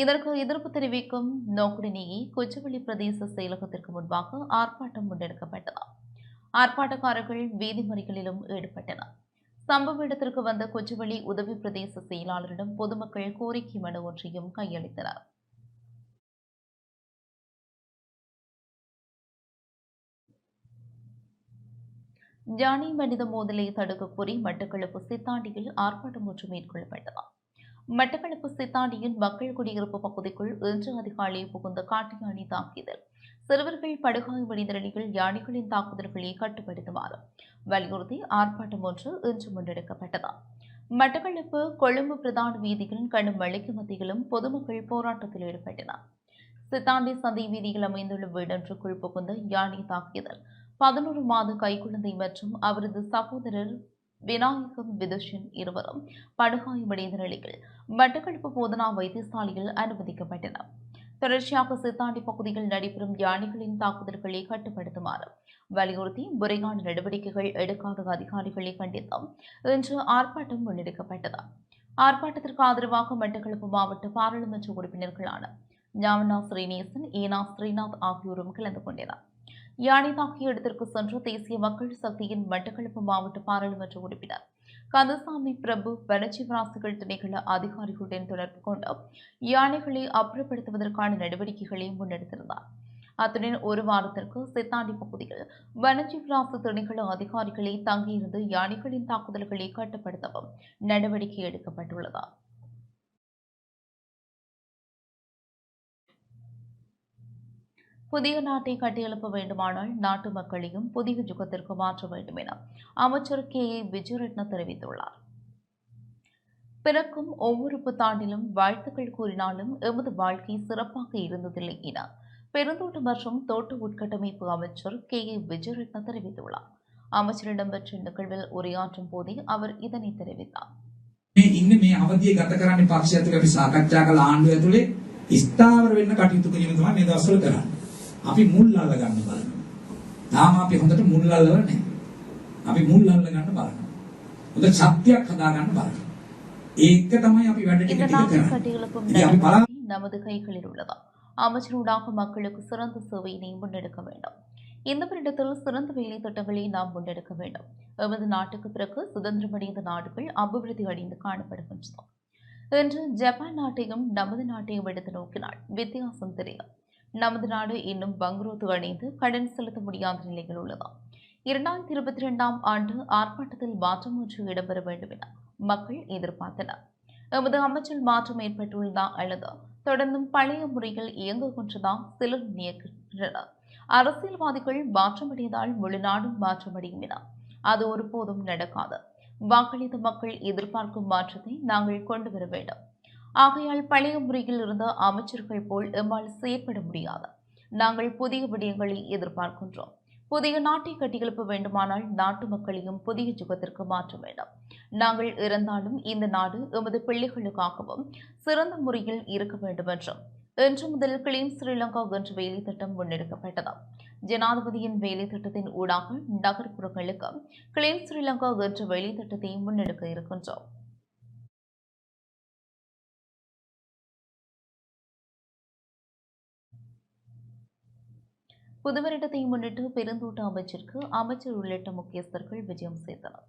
இதற்கு எதிர்ப்பு தெரிவிக்கும் நோக்குடனேயே கொச்சுவெளி பிரதேச செயலகத்திற்கு முன்பாக ஆர்ப்பாட்டம் முன்னெடுக்கப்பட்டது. ஆர்ப்பாட்டக்காரர்கள் வீதி மறியலிலும் ஈடுபட்டனர். சம்பவ இடத்திற்கு வந்த கொச்சுவெளி உதவி பிரதேச செயலாளரிடம் பொதுமக்கள் கோரிக்கை மனு ஒன்றையும் கையளித்தனர். ஜானி மனித மோதலை தடுக்க கோரி மட்டக்களப்பு சித்தாண்டியில் ஆர்ப்பாட்டம் ஒன்று மேற்கொள்ளப்பட்டது. மட்டக்களப்பு சித்தாண்டியின் மக்கள் குடியிருப்பு பகுதிக்குள் இன்று அதிகாலை புகுந்த காட்டு யானை தாக்கியதில் சிறுவர்கள் படுகாயமடைந்த நிலையில் யானைகளின் தாக்குதல்களை கட்டுப்படுத்துமாறு வலியுறுத்தி ஆர்ப்பாட்டம் ஒன்று இன்று முன்னெடுக்கப்பட்டது. மட்டக்களப்பு கொழும்பு பிரதான வீதியில் கடும் மழைக்கு மத்தியிலும் பொதுமக்கள் போராட்டத்தில் ஈடுபட்டனர். சித்தாண்டி சந்தை வீதியில் அமைந்துள்ள வீடொன்றுக்குள் புகுந்த யானை தாக்கியதில் 11 மாத கைக்குழந்தை மற்றும் அவரது சகோதரர் விநாயகம் விதுஷன் இருவரும் படுகாயமடைந்த நிலையில் மட்டக்களப்பு போதனா வைத்தியசாலையில் அனுமதிக்கப்பட்டனர். தொடர்ச்சியாக சித்தாண்டி பகுதியில் நடைபெறும் யானைகளின் தாக்குதல்களை கட்டுப்படுத்துமாறு வலியுறுத்தி முறையான நடவடிக்கைகள் எடுக்காத அதிகாரிகளை கண்டித்தும் இன்று ஆர்ப்பாட்டம் முன்னெடுக்கப்பட்டது. ஆர்ப்பாட்டத்திற்கு ஆதரவாக மட்டக்களப்பு மாவட்ட பாராளுமன்ற உறுப்பினர்களான ஞாவனா ஸ்ரீநேசன், ஈனா ஸ்ரீநாத் ஆகியோரும் கலந்து கொண்டனர். யானை தாக்கிய இடத்திற்கு சென்ற தேசிய மக்கள் சக்தியின் மட்டக்களப்பு மாவட்ட பாராளுமன்ற உறுப்பினர் கந்தசாமி பிரபு வனஜீவராசிகள் திணைக்கள அதிகாரிகளுடன் தொடர்பு கொண்டு யானைகளை அப்புறப்படுத்துவதற்கான நடவடிக்கைகளை முன்னெடுத்திருந்தார். அத்துடன் ஒரு வாரத்திற்கு சித்தாண்டி பகுதியில் வனஜீவராசி திணைக்கள அதிகாரிகளை தங்கியிருந்து யானைகளின் தாக்குதல்களை கட்டுப்படுத்தவும் நடவடிக்கை எடுக்கப்பட்டுள்ளது. புதிய நாட்டை கட்டியெழுப்ப வேண்டுமானால் நாட்டு மக்களையும் புதிய யுகத்திற்கு மாற்ற வேண்டும் என அமைச்சர் KA விஜயரட்ன தெரிவித்துள்ளார். பிறக்கும் ஒவ்வொரு புத்தாண்டிலும் வாழ்த்துக்கள் கூறினாலும் எமது வாழ்க்கை சிறப்பாக இருந்ததில்லை என பெருந்தோட்ட மற்றும் தோட்ட உட்கட்டமைப்பு அமைச்சர் KA விஜயரட்ன தெரிவித்துள்ளார். அமைச்சர் இடம்பெற்ற நிகழ்வில் உரையாற்றும் போதே அவர் இதனை தெரிவித்தார். මේ අවධිය ගත කරන්නේ පක්ෂයත් එක්ක අපි සාකච්ඡා කළ ආණ්ඩුව ඇතුලේ ස්ථාවර වෙන්න කටයුතු කිරීම තමයි මේ දවස්වල කරන්නේ. අපි මුල් අල්ල ගන්න බලනවා. තාම අපි හොඳට මුල් අල්ලලා නැහැ. අපි මුල් අල්ල ගන්න බලනවා. හොඳ ශක්තියක් හදා ගන්න බලනවා. ඒක තමයි අපි වැඩ ටික இந்த ටික நாட்டை කරන්නේ. கட்டியெழுப்பும் ඉතින් අපි බලමු. நடவடிக்கை நமது கைகளில் உள்ளதா. அமைச்சரூடாக மக்களுக்கு சிறந்த சேவையினை முன்னெடுக்க வேண்டும். இந்த வருடத்தில் சிறந்த வேலை திட்டங்களை நாம் முன்னெடுக்க வேண்டும். எமது நாட்டுக்கு பிறகு சுதந்திரமடைந்த நாடுகள் அபிவிருத்தி அடைந்து காணப்படுகின்றன. இன்று ஜப்பான் நாட்டையும் நமது நாட்டையும் எடுத்து நோக்கினால் வித்தியாசம் தெரியும். நமது நாடு இன்னும் பங்குரோத்து அடைந்து கடன் செலுத்த முடியாத நிலையில் உள்ளது. 2022ஆம் ஆண்டு ஆர்ப்பாட்டத்தில் மாற்றம் ஒன்று இடம்பெற வேண்டும் என மக்கள் எதிர்பார்த்தனர். எமது அமைச்சர் மாற்றம் ஏற்பட்டுள்ளதா அல்லது தொடர்ந்தும் பழைய முறையில் இயங்குகின்றதா சிலர் நினைக்கின்றனர். அரசியல்வாதிகள் மாற்றமடைந்தால் முழு நாடும் மாற்றமடையும் என அது ஒருபோதும் நடக்காது. வாக்களித்த மக்கள் எதிர்பார்க்கும் மாற்றத்தை நாங்கள் கொண்டு வர வேண்டும். ஆகையால் பழைய முறையில் இருந்த அமைச்சர்கள் போல் எம்மால் செயற்பட முடியாது. நாங்கள் புதிய விடயங்களை எதிர்பார்க்கின்றோம். புதிய நாட்டை கட்டியெழுப்ப வேண்டுமானால் நாட்டு மக்களையும் புதிய யுகத்திற்கு மாற்ற வேண்டும். நாங்கள் இறந்தாலும் இந்த நாடு எமது பிள்ளைகளுக்காகவும் சிறந்த முறையில் இருக்க வேண்டும் என்றும் இன்று முதல் கிளீன் ஸ்ரீலங்கா என்ற வேலை திட்டம் முன்னெடுக்கப்பட்டது. ஜனாதிபதியின் வேலை திட்டத்தின் ஊடாக நகர்ப்புறங்களுக்கு கிளீன் ஸ்ரீலங்கா என்ற வேலை திட்டத்தை முன்னெடுக்க இருக்கின்றோம். புதுவருடத்தை முன்னிட்டு பெருந்தோட்ட அமைச்சிற்கு அமைச்சர் உள்ளிட்ட முக்கியஸ்தர்கள் விஜயம் செய்தனர்.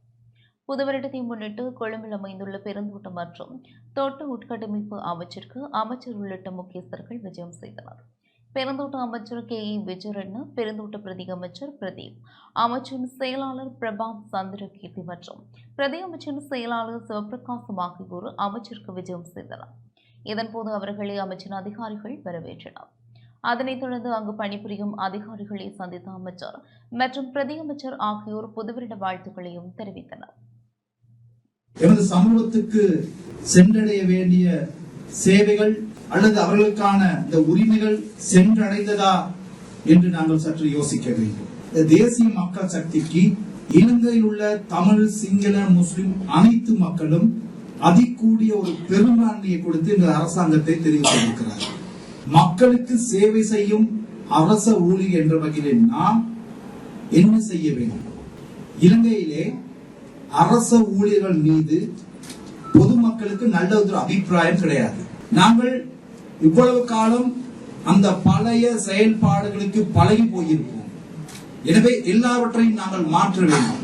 புதுவருடத்தை முன்னிட்டு கொழும்பில் அமைந்துள்ள பெருந்தோட்ட மற்றும் தோட்ட உட்கட்டமைப்பு அமைச்சிற்கு அமைச்சர் உள்ளிட்ட முக்கியஸ்தர்கள் விஜயம் செய்தனர். பெருந்தோட்ட அமைச்சர் KA விஜயரட்ன, பெருந்தோட்ட பிரதி அமைச்சர் பிரதீப், அமைச்சின் செயலாளர் பிரபாத் சந்திரகீர்த்தி மற்றும் பிரதி அமைச்சின் செயலாளர் சிவபிரகாசம் ஆகியோர் அமைச்சருக்கு விஜயம் செய்தனர். இதன்போது அவர்களை அமைச்சின் அதிகாரிகள் வரவேற்றனர். அதனைத் தொடர்ந்து அங்கு பணிபுரியும் அதிகாரிகளை சந்தித்த அமைச்சர் மற்றும் பிரதி அமைச்சர் ஆகியோர் புதுவருட வாழ்த்துக்களையும் தெரிவித்தனர். எமது சமூகத்துக்கு சென்றடைய வேண்டிய சேவைகள் அல்லது அவர்களுக்கான இந்த உரிமைகள் சென்றடைந்ததா என்று நாங்கள் சற்று யோசிக்க வேண்டும். தேசிய மக்கள் சக்திக்கு இலங்கையில் உள்ள தமிழ், சிங்கள, முஸ்லிம் அனைத்து மக்களும் அதிகூடிய ஒரு பெரும்பான்மையை கொடுத்து இந்த அரசாங்கத்தை தெரிவு செய்திருக்கிறார். மக்களுக்கு சேவை செய்யும் அரச ஊழியர் என்ற வகையில் நாம் என்ன செய்ய வேண்டும்? இலங்கையிலே அரச ஊழியர்கள் மீது பொதுமக்களுக்கு நல்ல ஒரு அபிப்பிராயம் கிடையாது. நாங்கள் இவ்வளவு காலம் அந்த பழைய செயல்பாடுகளுக்கு பழகி போயிருப்போம். எனவே எல்லாவற்றையும் நாங்கள் மாற்ற வேண்டும்.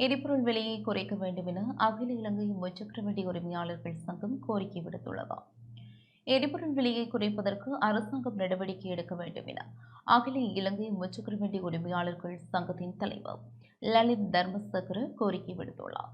எரிபொருள் விலையை குறைக்க வேண்டும் என அகில இலங்கை முச்சக்கரவண்டி உரிமையாளர்கள் சங்கம் கோரிக்கை விடுத்துள்ளது. எரிபொருள் விலையை குறைப்பதற்கு அரசாங்கம் நடவடிக்கை எடுக்க வேண்டும் என அகில இலங்கை முச்சக்கரவண்டி உரிமையாளர்கள் சங்கத்தின் தலைவர் லலித் தர்மசேகர கோரிக்கை விடுத்துள்ளார்.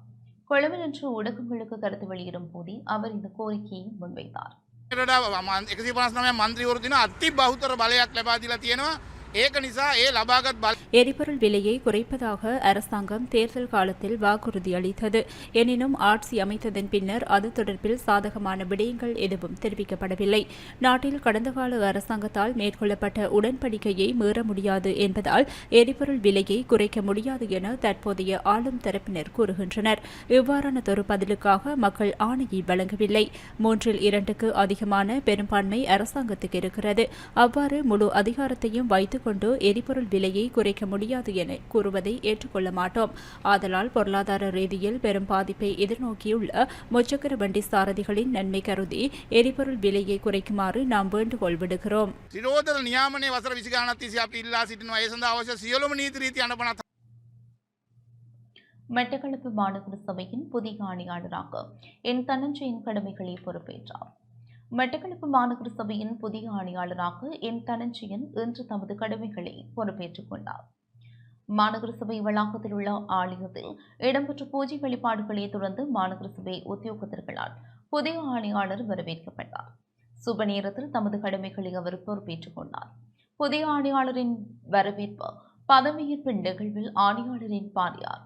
கொழும்பில் இன்று ஊடகங்களுக்கு கருத்து வெளியிடும் போதே அவர் இந்த கோரிக்கையை முன்வைத்தார். 159 මන්ත්‍රීවරු දින අති බහුතර බලයක් ලබා දීලා තියෙනවා. ඒක නිසා ඒ ලබාගත් බල எரிபொருள் விலையை குறைப்பதாக அரசாங்கம் தேர்தல் காலத்தில் வாக்குறுதி அளித்தது. எனினும் ஆட்சி அமைத்ததன் பின்னர் அது தொடர்பில் சாதகமான விடயங்கள் எதுவும் தெரிவிக்கப்படவில்லை. நாட்டில் கடந்த கால அரசாங்கத்தால் மேற்கொள்ளப்பட்ட உடன்படிக்கையை மீற முடியாது என்பதால் எரிபொருள் விலையை குறைக்க முடியாது என தற்போதைய ஆளும் தரப்பினர் கூறுகின்றனர். இவ்வாறானதொரு பதிலுக்காக மக்கள் ஆணையை வழங்கவில்லை. 3/2க்கு அதிகமான பெரும்பான்மை அரசாங்கத்துக்கு இருக்கிறது. அவ்வாறு முழு அதிகாரத்தையும் வைத்துக் கொண்டு எரிபொருள் விலையை குறைக்க முடியாது என கூறுவதை ஏற்றுக்கொள்ள மாட்டோம். ஆதலால் பொருளாதார ரீதியில் பெரும் பாதிப்பை எதிர்நோக்கியுள்ள முச்சக்கர வண்டி சாரதிகளின் நன்மை கருதி எரிபொருள் விலையை குறைக்குமாறு நாம் வேண்டுகோள் விடுகிறோம். නිරෝධ නියාමනයේ වසර 20 ගණනක් තිස්සේ අපි ඉල්ලා සිටිනවා. ඒ සඳහා අවශ්‍ය සියලුම නීති රීති අනුපනත් மட்டக்களப்பு மாநகர சபையின் புதிய ஆணையாளராக என் தனஞ்சயின் கடமைகளை பொறுப்பேற்றார். மட்டக்களப்பு மாநகர சபையின் புதிய ஆணையாளராக என் தனஞ்சயன் இன்று தமது கடமைகளை பொறுப்பேற்றுக் கொண்டார். மாநகர சபை வளாகத்தில் உள்ள ஆலயத்தில் இடம்பெற்ற பூஜை வழிபாடுகளை தொடர்ந்து மாநகர சபை உத்தியோகத்தர்களால் புதிய ஆணையாளர் வரவேற்கப்பட்டார். சுப நேரத்தில் தமது கடமைகளை அவர் பொறுப்பேற்றுக் கொண்டார். புதிய ஆணையாளரின் வரவேற்பு பதவியேற்பு நிகழ்வில் ஆணையாளரின் பாரியார்,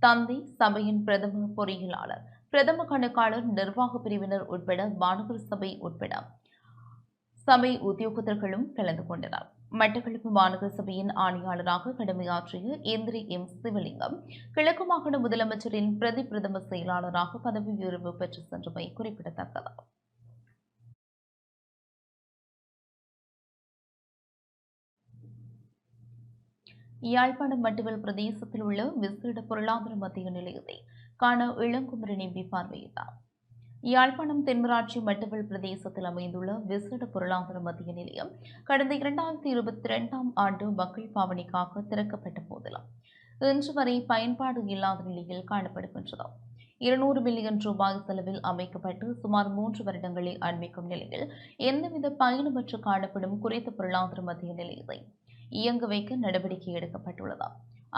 தந்தை, சபையின் பிரதம பொறியியலாளர், பிரதம கணக்காளர், நிர்வாக பிரிவினர் உட்பட மாநகர சபை உட்பட சபை உத்தியோகத்தர்களும் கலந்து கொண்டனர். மட்டக்களப்பு மாநகர சபையின் ஆணையாளராக கடமையாற்றிய இந்திரி எம். சிவலிங்கம் கிழக்கு மாகாண முதலமைச்சரின் பிரதம செயலாளராக பதவி உயர்வு பெற்று சென்றமை குறிப்பிடத்தக்கது. யாழ்ப்பாணம் மட்டுவல் பிரதேசத்தில் உள்ள விசேட பொருளாதார மத்திய நிலையத்தை காண இளங்குமரன் எம்பி பார்வையிட்டார். யாழ்ப்பாணம் தென்மராட்சி மட்டுவல் பிரதேசத்தில் அமைந்துள்ள விசேட பொருளாதார மத்திய நிலையம் கடந்த 2022ஆம் ஆண்டு மக்கள் பாவனைக்காக திறக்கப்பட்ட போதிலும் இன்று வரை பயன்பாடு இல்லாத நிலையில் காணப்படுகின்றது. 200 மில்லியன் ரூபாய் செலவில் அமைக்கப்பட்டு சுமார் 3 வருடங்களை அண்மிக்கும் நிலையில் எந்தவித பயனுமற்று காணப்படும் குறித்த பொருளாதார மத்திய நிலையத்தை இயங்க வைக்க நடவடிக்கை எடுக்கப்பட்டுள்ளது.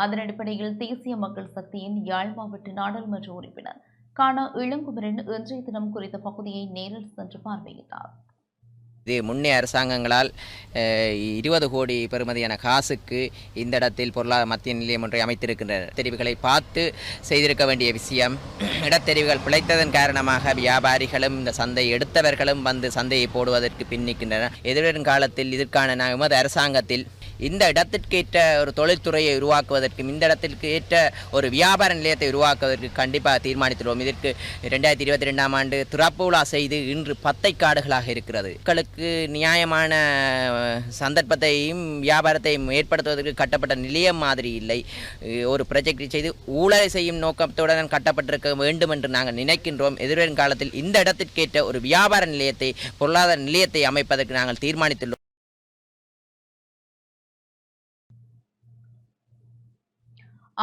அதன் அடிப்படையில் தேசிய மக்கள் சக்தியின் யாழ் மாவட்ட நாடாளுமன்ற உறுப்பினர் காண இளங்குமரன் இன்றைய தினம் குறித்த பகுதியை நேரில் சென்று பார்வையிட்டார். இது முன்னே அரசாங்கங்களால் 20 கோடி பெறுமதியான காசுக்கு இந்த இடத்தில் பொருளாதார மத்திய நிலையம் ஒன்றை அமைத்திருக்கின்றனர். தெரிவுகளை பார்த்து செய்திருக்க வேண்டிய விஷயம். இடத்தெரிவுகள் பிழைத்ததன் காரணமாக வியாபாரிகளும் இந்த சந்தை எடுத்தவர்களும் வந்து சந்தையை போடுவதற்கு பின்னிக்கின்றனர். எதிர்வரும் காலத்தில் இதற்கான எமது அரசாங்கத்தில் இந்த இடத்திற்கேற்ற ஒரு தொழில்துறையை உருவாக்குவதற்கும் இந்த இடத்திற்கு ஏற்ற ஒரு வியாபார நிலையத்தை உருவாக்குவதற்கு கண்டிப்பாக தீர்மானித்துள்ளோம். இதற்கு 2022ஆம் ஆண்டு திறப்பு விழா செய்து இன்று 10 காடுகளாக இருக்கிறது. மக்களுக்கு நியாயமான சந்தர்ப்பத்தையும் வியாபாரத்தையும் ஏற்படுத்துவதற்கு கட்டப்பட்ட நிலையம் மாதிரி இல்லை. ஒரு ப்ராஜெக்ட் செய்து ஊழலை செய்யும் நோக்கத்துடன் கட்டப்பட்டிருக்க வேண்டும் என்று நாங்கள் நினைக்கின்றோம். எதிர்வரும் காலத்தில் இந்த இடத்திற்கேற்ற ஒரு வியாபார நிலையத்தை பொருளாதார நிலையத்தை அமைப்பதற்கு நாங்கள் தீர்மானித்துள்ளோம்.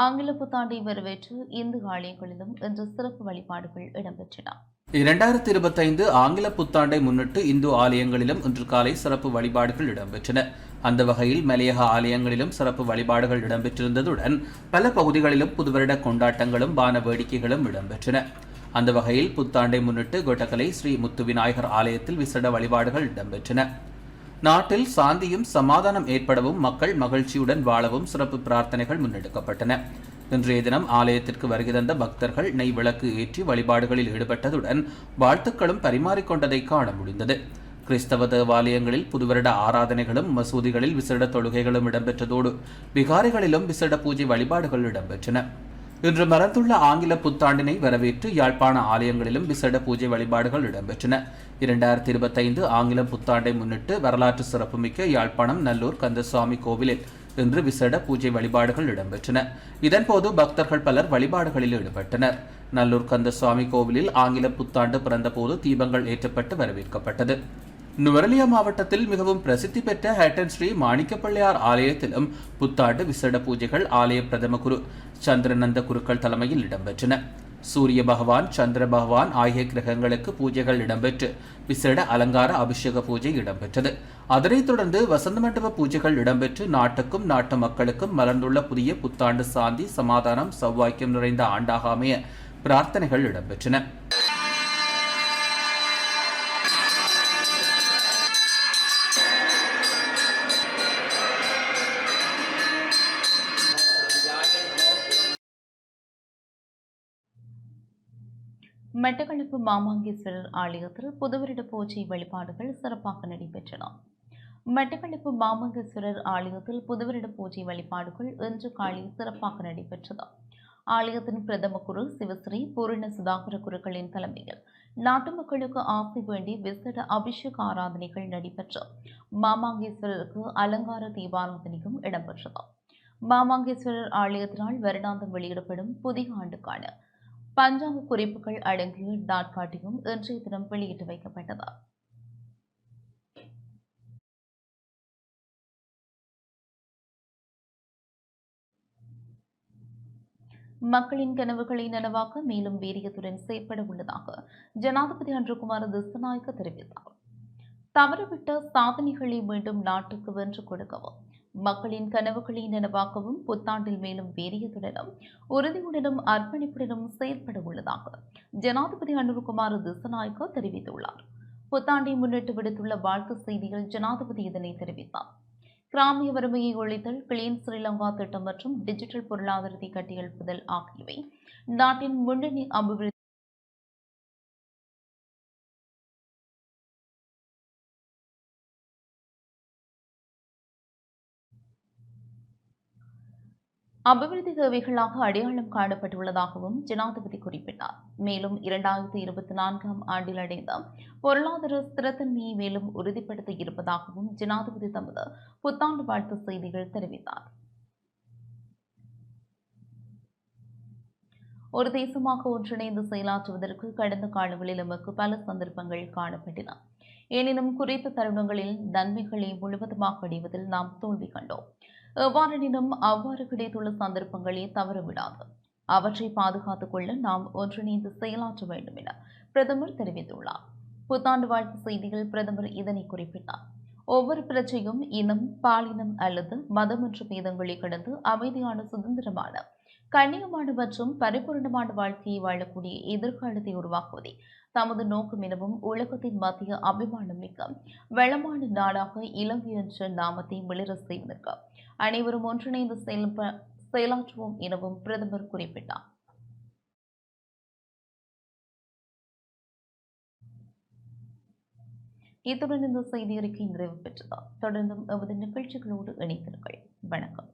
ஆங்கில புத்தாண்டை வரவேற்று இந்து ஆலயங்களிலும் இன்று சிறப்பு வழிபாடுகள் இடம்பெற்றன. 2025 ஆங்கில புத்தாண்டை முன்னிட்டு இந்து ஆலயங்களிலும் இன்று காலை சிறப்பு வழிபாடுகள் இடம்பெற்றன. அந்த வகையில் மலையக ஆலயங்களிலும் சிறப்பு வழிபாடுகள் இடம்பெற்றிருந்ததுடன் பல பகுதிகளிலும் புதுவருட கொண்டாட்டங்களும் வான வேடிக்கைகளும் இடம்பெற்றன. அந்த வகையில் புத்தாண்டை முன்னிட்டு கொட்டக்கலை ஸ்ரீ முத்து விநாயகர் ஆலயத்தில் விசேட வழிபாடுகள் இடம்பெற்றன. நாட்டில் சாந்தியும் சமாதானம் ஏற்படவும் மக்கள் மகிழ்ச்சியுடன் வாழவும் சிறப்பு பிரார்த்தனைகள் முன்னெடுக்கப்பட்டன. இன்றைய தினம் ஆலயத்திற்கு வருகை தந்த பக்தர்கள் நெய் விளக்கு ஏற்றி வழிபாடுகளில் ஈடுபட்டதுடன் வாழ்த்துக்களும் பரிமாறிக்கொண்டதை காண முடிந்தது. கிறிஸ்தவ தேவாலயங்களில் புதுவருட ஆராதனைகளும் மசூதிகளில் விசேட தொழுகைகளும் இடம்பெற்றதோடு விகாரைகளிலும் விசேட பூஜை வழிபாடுகள் இடம்பெற்றன. இன்று மறந்துள்ள ஆங்கில புத்தாண்டினை வரவேற்று யாழ்ப்பாண ஆலயங்களிலும் விசேட பூஜை வழிபாடுகள் இடம்பெற்றன. 2025 ஆங்கிலம் புத்தாண்டை முன்னிட்டு வரலாற்று சிறப்புமிக்க யாழ்ப்பாணம் நல்லூர் கந்தசுவாமி கோவிலில் இன்று விசேட பூஜை வழிபாடுகள் இடம்பெற்றன. இதன்போது பக்தர்கள் பலர் வழிபாடுகளில் ஈடுபட்டனர். நல்லூர் கந்தசுவாமி கோவிலில் ஆங்கில புத்தாண்டு பிறந்தபோது தீபங்கள் ஏற்றப்பட்டு வரவேற்கப்பட்டது. நுவரெலியா மாவட்டத்தில் மிகவும் பிரசித்தி பெற்ற ஹேட்டன் ஸ்ரீ மாணிக்கப்பள்ளியார் ஆலயத்திலும் புத்தாண்டு விசேட பூஜைகள் ஆலய பிரதம குரு சந்திரநந்த குருக்கள் தலைமையில் இடம்பெற்றன. சூரிய பகவான், சந்திர பகவான் ஆகிய கிரகங்களுக்கு பூஜைகள் இடம்பெற்று விசேட அலங்கார அபிஷேக பூஜை இடம்பெற்றது. அதனைத் தொடர்ந்து வசந்த மண்டப பூஜைகள் இடம்பெற்று நாட்டுக்கும் நாட்டு மக்களுக்கும் மலர்ந்துள்ள புதிய புத்தாண்டு சாந்தி, சமாதானம், சௌவாக்கியம் நிறைந்த ஆண்டாக அமைய பிரார்த்தனைகள் இடம்பெற்றன. மட்டக்களப்பு மாமாங்கேஸ்வரர் ஆலயத்தில் புதுவருட பூஜை வழிபாடுகள் சிறப்பாக நடைபெற்றன. மட்டக்களப்பு மாமாங்கேஸ்வரர் ஆலயத்தில் புதுவருட பூஜை வழிபாடுகள் இன்று காலை சிறப்பாக நடைபெற்றது. ஆலயத்தின் பிரதம குரு சிவஸ்ரீ பூரண சுதாகர குருக்களின் தலைமையில் நாட்டு மக்களுக்கு ஆசை வேண்டி விசேட அபிஷேக ஆராதனைகள் நடைபெற்று மாமாங்கேஸ்வரருக்கு அலங்கார தீபாராதனையும் இடம்பெற்றது. மாமாங்கேஸ்வரர் ஆலயத்தினால் வருடாந்தம் வெளியிடப்படும் புதிய ஆண்டுக்கான பஞ்சாங்க குறிப்புகள் அடங்கிய நாட்காட்டியும் இன்றைய தினம் வெளியிட்டு வைக்கப்பட்டது. மக்களின் கனவுகளை நனவாக்க மேலும் வீரியத்துடன் செயற்பட உள்ளதாக ஜனாதிபதி அன்றுகுமார் திஸ்ஸநாயக்க தெரிவித்தார். தவறவிட்ட சாதனைகளை மீண்டும் நாட்டுக்கு வென்று கொடுக்கவும், மக்களின் கனவுகளை நனவாக்கவும் புத்தாண்டில் மேலும் வீரியத்துடனும் உறுதியுடனும் அர்ப்பணிப்புடனும் செயல்பட உள்ளதாக ஜனாதிபதி அன்றுகுமார் திஸ்ஸநாயக்க தெரிவித்துள்ளார். புத்தாண்டை முன்னிட்டு விடுத்துள்ள வாழ்த்து செய்தியில் ஜனாதிபதி இதனை தெரிவித்தார். கிராமிய வறுமையை ஒழித்தல், கிளீன் ஸ்ரீலங்கா திட்டம் மற்றும் டிஜிட்டல் பொருளாதாரத்தை கட்டியெழுப்புதல் ஆகியவை நாட்டின் முன்னணி அபிவிருத்தி தேவைகளாக அடையாளம் காணப்பட்டுள்ளதாகவும் ஜனாதிபதி குறிப்பிட்டார். மேலும் 2024ஆம் ஆண்டில் அடைந்த பொருளாதார ஸ்திரத்தன்மையை மேலும் உறுதிப்படுத்த இருப்பதாகவும் ஜனாதிபதி தமது புத்தாண்டு வாழ்த்து செய்திகள் தெரிவித்தார். ஒரு தேசமாக ஒன்றிணைந்து செயலாற்றுவதற்கு கடந்த காலங்களில் நமக்கு பல சந்தர்ப்பங்கள் காணப்பட்டன. எனினும் குறித்த தருணங்களில் நன்மைகளை முழுவதுமாக அடைவதில் நாம் தோல்வி கண்டோம். எவ்வாறெனினும் அவ்வாறு கிடைத்துள்ள சந்தர்ப்பங்களே தவறவிடாது. அவற்றை பாதுகாத்துக் கொள்ள நாம் ஒன்றிணைந்து செயலாற்ற வேண்டும் என பிரதமர் தெரிவித்துள்ளார். புத்தாண்டு வாழ்த்து செய்தியில் பிரதமர் இதனை குறிப்பிட்டார். ஒவ்வொரு பிரச்சையும் இனம், பாலினம் அல்லது மதம் என்ற பேதங்களை கடந்து அமைதியான, சுதந்திரமான, கண்ணியமான மற்றும் பரிபூர்ணமான வாழ்க்கையை வாழக்கூடிய எதிர்காலத்தை உருவாக்குவதே தமது நோக்கம் எனவும் உலகத்தின் மத்திய அபிமானம் மிக்க வளமான நாடாக இலங்கை என்ற நாமத்தை மிளிர செய்வதற்கு அனைவரும் ஒன்றிணைந்து செயலாற்றுவோம் எனவும் பிரதமர் குறிப்பிட்டார். இத்துடன் இந்த செய்தி அறிக்கை நிறைவு பெற்றது. தொடர்ந்தும் எமது நிகழ்ச்சிகளோடு இணைந்திருங்கள். வணக்கம்.